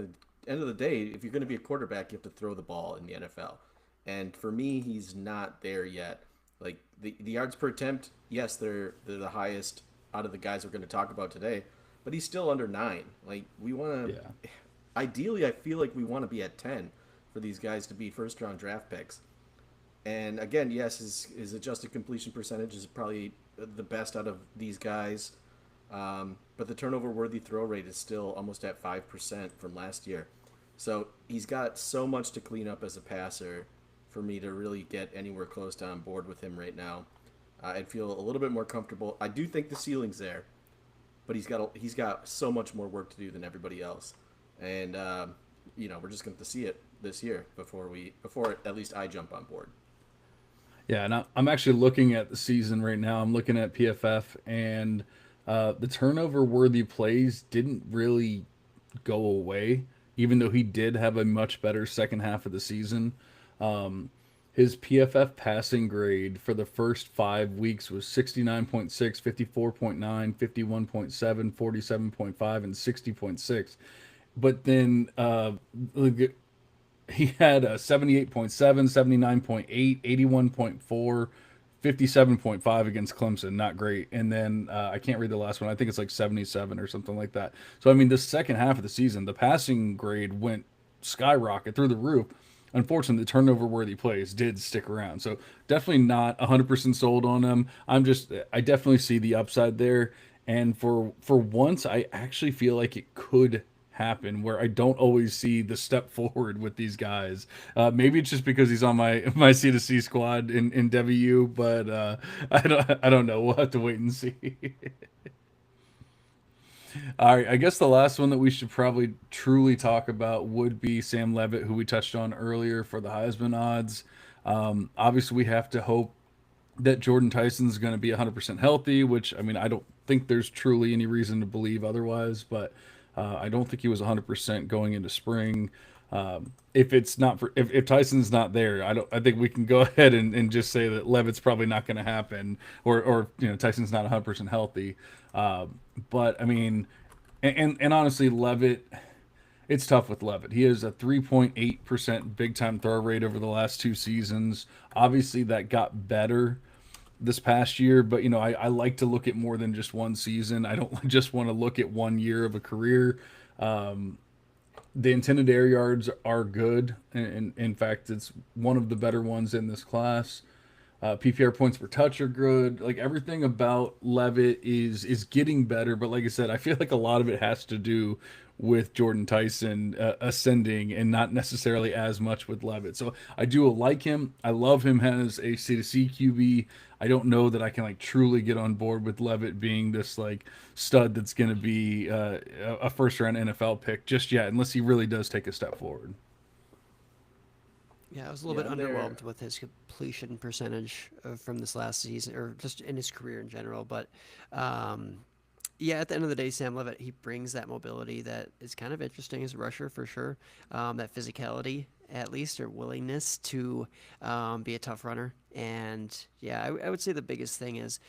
end of the day, if you're going to be a quarterback, you have to throw the ball in the NFL. And for me, he's not there yet. Like the yards per attempt, yes, they're the highest out of the guys we're going to talk about today, but he's still under 9. Like we want to, Yeah. ideally, I feel like we want to be at 10 for these guys to be first round draft picks. And again, yes, his adjusted completion percentage is probably the best out of these guys. But the turnover-worthy throw rate is still almost at 5% from last year. So he's got so much to clean up as a passer for me to really get anywhere close to on board with him right now. I'd feel a little bit more comfortable. I do think the ceiling's there, but he's got so much more work to do than everybody else. And we're just going to see it this year before at least I jump on board. Yeah, and I'm actually looking at the season right now. I'm looking at PFF, and the turnover worthy plays didn't really go away, even though he did have a much better second half of the season. His PFF passing grade for the first 5 weeks was 69.6, 54.9, 51.7, 47.5, and 60.6. But then he had a 78.7, 79.8, 81.4, 57.5 against Clemson. Not great. And then I can't read the last one. I think it's like 77 or something like that. So, I mean, the second half of the season, the passing grade went skyrocket through the roof. Unfortunately, the turnover worthy plays did stick around. So, definitely not 100% sold on them. I definitely see the upside there. And for once, I actually feel like it could happen where I don't always see the step forward with these guys. Maybe it's just because he's on my C2C squad in Devy, but I don't know. We'll have to wait and see. All right, I guess the last one that we should probably truly talk about would be Sam Levitt, who we touched on earlier for the Heisman odds. Obviously, we have to hope that Jordan Tyson's going to be 100% healthy, which, I mean, I don't think there's truly any reason to believe otherwise, but I don't think he was 100% going into spring. If it's not if Tyson's not there, I think we can go ahead and just say that Levitt's probably not going to happen, or Tyson's not 100% healthy. But I mean, and honestly, Levitt, it's tough with Levitt. He has a 3.8% big time throw rate over the last 2 seasons. Obviously, that got better this past year, but I like to look at more than just one season. I don't just want to look at 1 year of a career. The intended air yards are good, and in fact, it's one of the better ones in this class. PPR points per touch are good. Like everything about Levitt is getting better, but like I said, I feel like a lot of it has to do with Jordan Tyson ascending, and not necessarily as much with Levitt. So I do like him. I love him as a C2C QB. I don't know that I can like truly get on board with Levitt being this like stud that's going to be a first round NFL pick just yet, unless he really does take a step forward. Yeah, I was a little Yeah, bit I'm there. underwhelmed with his completion percentage from this last season, or just in his career in general. But um, yeah, at the end of the day, Sam Levitt, he brings that mobility that is kind of interesting as a rusher for sure. That physicality, at least, or willingness to be a tough runner. And yeah, I would say the biggest thing is,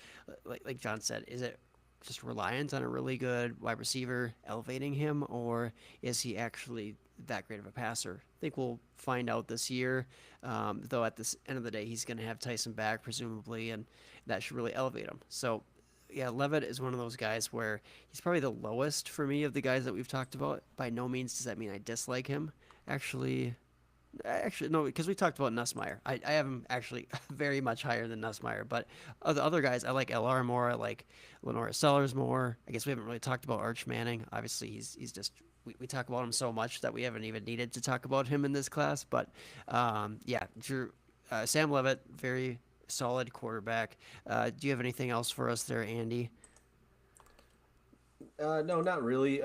like John said, is it just reliant on a really good wide receiver elevating him, or is he actually that great of a passer? I think we'll find out this year. Though at this end of the day, he's going to have Tyson back presumably, and that should really elevate him. So yeah, Levitt is one of those guys where he's probably the lowest for me of the guys that we've talked about. By no means does that mean I dislike him. Actually, actually no, because we talked about Nussmeyer. I have him actually very much higher than Nussmeyer. But of the other guys, I like LR more. I like Lenora Sellers more. I guess we haven't really talked about Arch Manning. Obviously, he's just we talk about him so much that we haven't even needed to talk about him in this class. But yeah, Drew, Sam Levitt, very solid quarterback. Do you have anything else for us there, Andy? No, not really.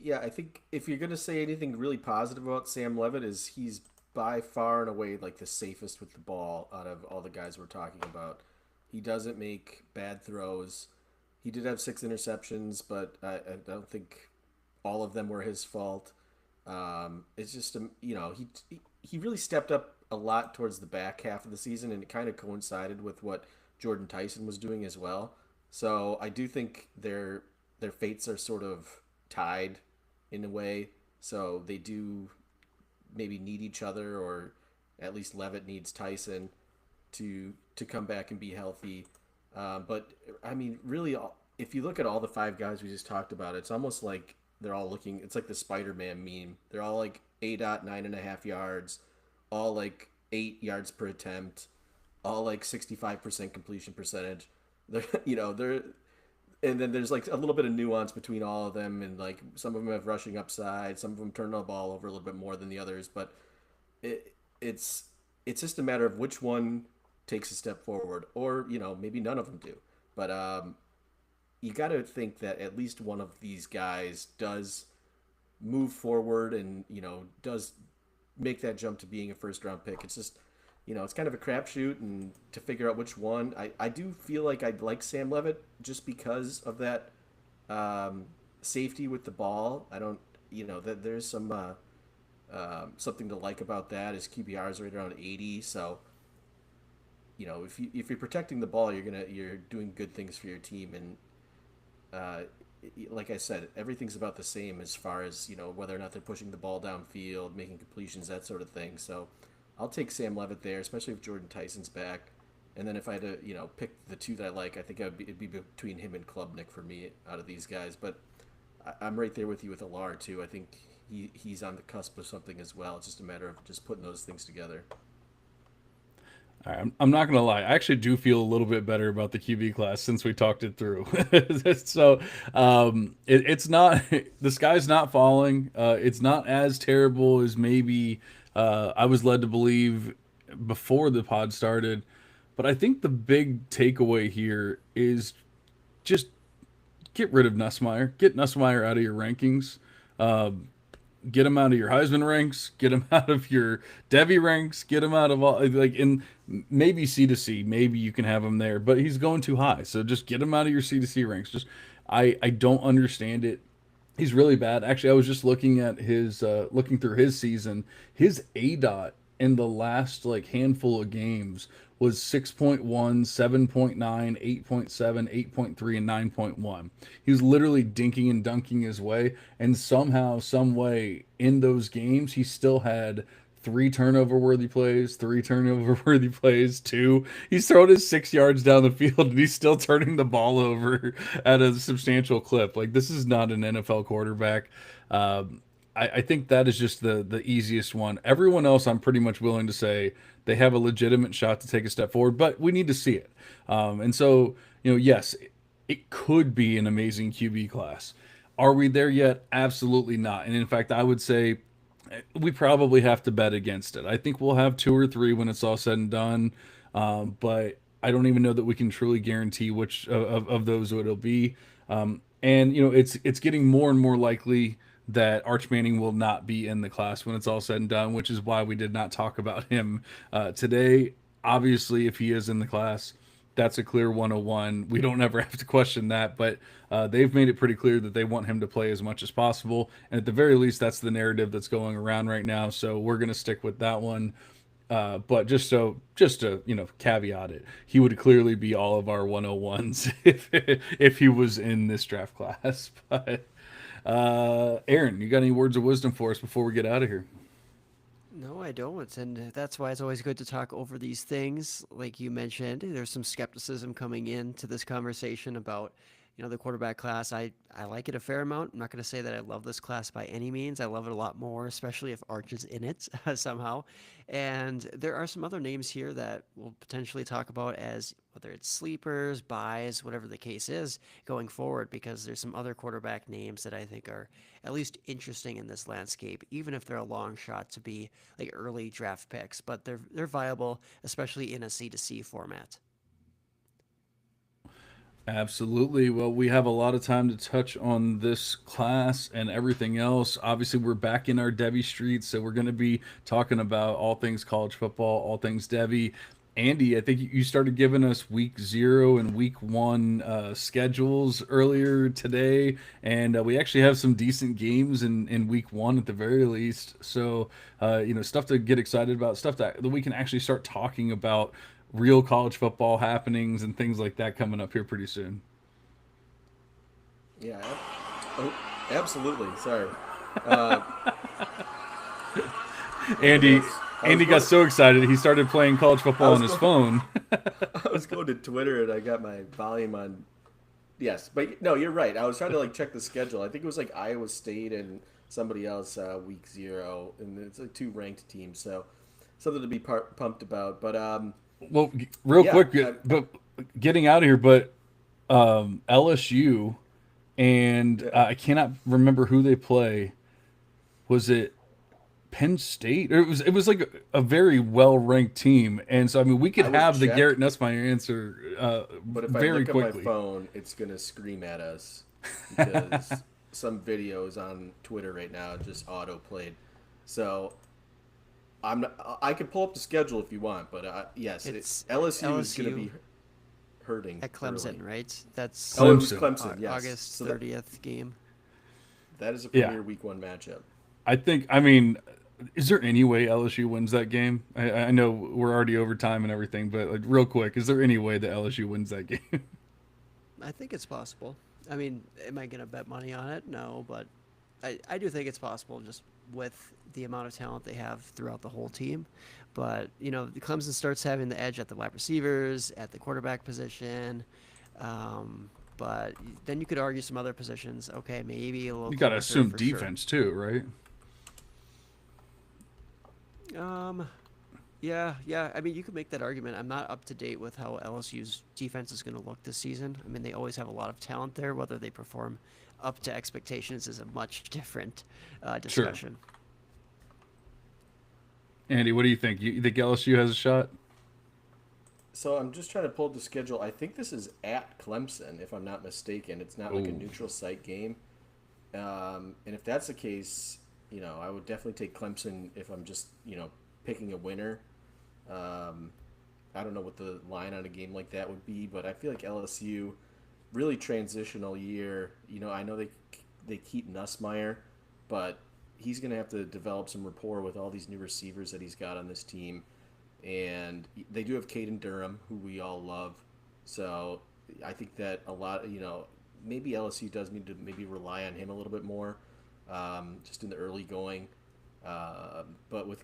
Yeah, I think if you're gonna say anything really positive about Sam Levitt, is he's by far and away like the safest with the ball out of all the guys we're talking about. He doesn't make bad throws. He did have 6 interceptions, but I don't think all of them were his fault. It's just he really stepped up a lot towards the back half of the season, and it kind of coincided with what Jordan Tyson was doing as well. So I do think their fates are sort of tied in a way. So they do maybe need each other, or at least Levitt needs Tyson to come back and be healthy. But I mean, really, if you look at all the 5 guys we just talked about, it's almost like they're all looking. It's like the Spider-Man meme. They're all like a dot 9.5 yards, all like 8 yards per attempt, all like 65% completion percentage. They're and then there's like a little bit of nuance between all of them, and like some of them have rushing upside, some of them turn the ball over a little bit more than the others, but it, it's it's just a matter of which one takes a step forward, or maybe none of them do. But you got to think that at least one of these guys does move forward, and does make that jump to being a first round pick. It's just it's kind of a crapshoot, and to figure out which one. I do feel like I'd like Sam Levitt just because of that safety with the ball. I don't that there's some something to like about that. His QBR is right around 80, so if you're protecting the ball, you're doing good things for your team. And uh, like I said, everything's about the same as far as whether or not they're pushing the ball downfield, making completions, that sort of thing. So I'll take Sam Levitt there, especially if Jordan Tyson's back. And then if I had to pick the two that I like, I think it'd be between him and Klubnik for me out of these guys. But I'm right there with you with Alar too. I think he's on the cusp of something as well. It's just a matter of just putting those things together. I'm not gonna lie. I actually do feel a little bit better about the QB class since we talked it through. So it's not the sky's not falling. It's not as terrible as maybe I was led to believe before the pod started. But I think the big takeaway here is just get rid of Nussmeyer. Get Nussmeyer out of your rankings. Get him out of your Heisman ranks, get him out of your Devy ranks, get him out of all like in maybe C to C, maybe you can have him there, but he's going too high. So just get him out of your C to C ranks. Just I don't understand it. He's really bad. Actually, I was just looking at his looking through his season. His A dot in the last like handful of games was 6.1, 7.9, 8.7, 8.3, and 9.1. He was literally dinking and dunking his way, and somehow, some way in those games, he still had three turnover worthy plays, three turnover worthy plays, two. He's throwing his 6 yards down the field and he's still turning the ball over at a substantial clip. Like, this is not an NFL quarterback. Um, I think that is just the easiest one. Everyone else, I'm pretty much willing to say they have a legitimate shot to take a step forward, but we need to see it. And so, yes, it could be an amazing QB class. Are we there yet? Absolutely not. And in fact, I would say we probably have to bet against it. I think we'll have two or three when it's all said and done, but I don't even know that we can truly guarantee which of those it'll be. And it's getting more and more likely that Arch Manning will not be in the class when it's all said and done, which is why we did not talk about him today. Obviously, if he is in the class, that's a clear 101. We don't ever have to question that, but they've made it pretty clear that they want him to play as much as possible. And at the very least, that's the narrative that's going around right now. So we're going to stick with that one. But just to caveat it, he would clearly be all of our 101s if he was in this draft class. But Aaron, you got any words of wisdom for us before we get out of here? No, I don't. And that's why it's always good to talk over these things. Like you mentioned, there's some skepticism coming into this conversation about, the quarterback class. I like it a fair amount. I'm not going to say that I love this class by any means. I love it a lot more, especially if Arch is in it somehow. And there are some other names here that we'll potentially talk about as whether it's sleepers, buys, whatever the case is going forward, because there's some other quarterback names that I think are at least interesting in this landscape, even if they're a long shot to be like early draft picks, but they're viable, especially in a C to C format. Absolutely. Well, we have a lot of time to touch on this class and everything else. Obviously, we're back in our Devy streets, so we're going to be talking about all things college football, all things Devy. Andy, I think you started giving us week 0 and week 1 schedules earlier today, and we actually have some decent games in week 1 at the very least. So, stuff to get excited about, stuff that we can actually start talking about real college football happenings and things like that coming up here pretty soon. Yeah. Oh, absolutely. Sorry. Uh, Andy yes. Andy got so excited he started playing college football on his phone. I was going to Twitter and I got my volume on. Yes, but no, you're right. I was trying to check the schedule. I think it was Iowa State and somebody else week 0, and it's two ranked teams, so something to be pumped about. But Well, real yeah, quick, but getting out of here, but LSU and yeah. I cannot remember who they play. Was it Penn State? Or it was like a very well ranked team, and so I mean we could I would have the check, Garrett Nussmeyer answer but if I very look at my quickly. phone, it's gonna scream at us because some videos on Twitter right now just auto played. So I'm not, I can pull up the schedule if you want, but yes, It's LSU is going to LSU be hurting at early. Clemson, right? That's Oh, it was Clemson. Clemson. Yes, August so 30th game. that is a Yeah, premier week 1 matchup. I mean, is there any way LSU wins that game? I know we're already over time and everything, but like real quick, is there any way that LSU wins that game? I think it's possible. I mean, am I going to bet money on it? No, but I do think it's possible just with the amount of talent they have throughout the whole team. But, Clemson starts having the edge at the wide receivers, at the quarterback position. But then you could argue some other positions. Okay, maybe a little You got to closer assume for sure. defense too, right? Um, yeah, yeah. I mean, you could make that argument. I'm not up to date with how LSU's defense is going to look this season. I mean, they always have a lot of talent there. Whether they perform up to expectations is a much different Sure. discussion. Andy, what do you think? You think LSU has a shot? So I'm just trying to pull up the schedule. I think this is at Clemson, if I'm not mistaken. It's not like a Oh, neutral site game. And if that's the case, I would definitely take Clemson if I'm just, picking a winner. Um, I don't know what the line on a game like that would be, but I feel like LSU really transitional year. I know they keep Nussmeyer, but he's going to have to develop some rapport with all these new receivers that he's got on this team. And they do have Caden Durham, who we all love. So I think that a lot, maybe LSU does need to maybe rely on him a little bit more, just in the early going. But with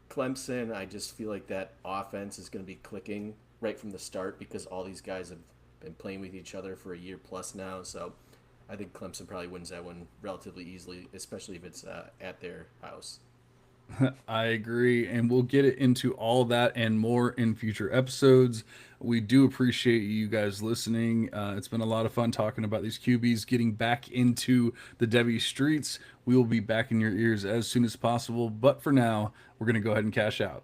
Clemson, I just feel like that offense is going to be clicking right from the start because all these guys have been playing with each other for a year plus now. So I think Clemson probably wins that one relatively easily, especially if it's at their house. I agree, and we'll get it into all that and more in future episodes. We do appreciate you guys listening. It's been a lot of fun talking about these QBs, getting back into the Devy streets. We will be back in your ears as soon as possible, but for now, we're going to go ahead and cash out.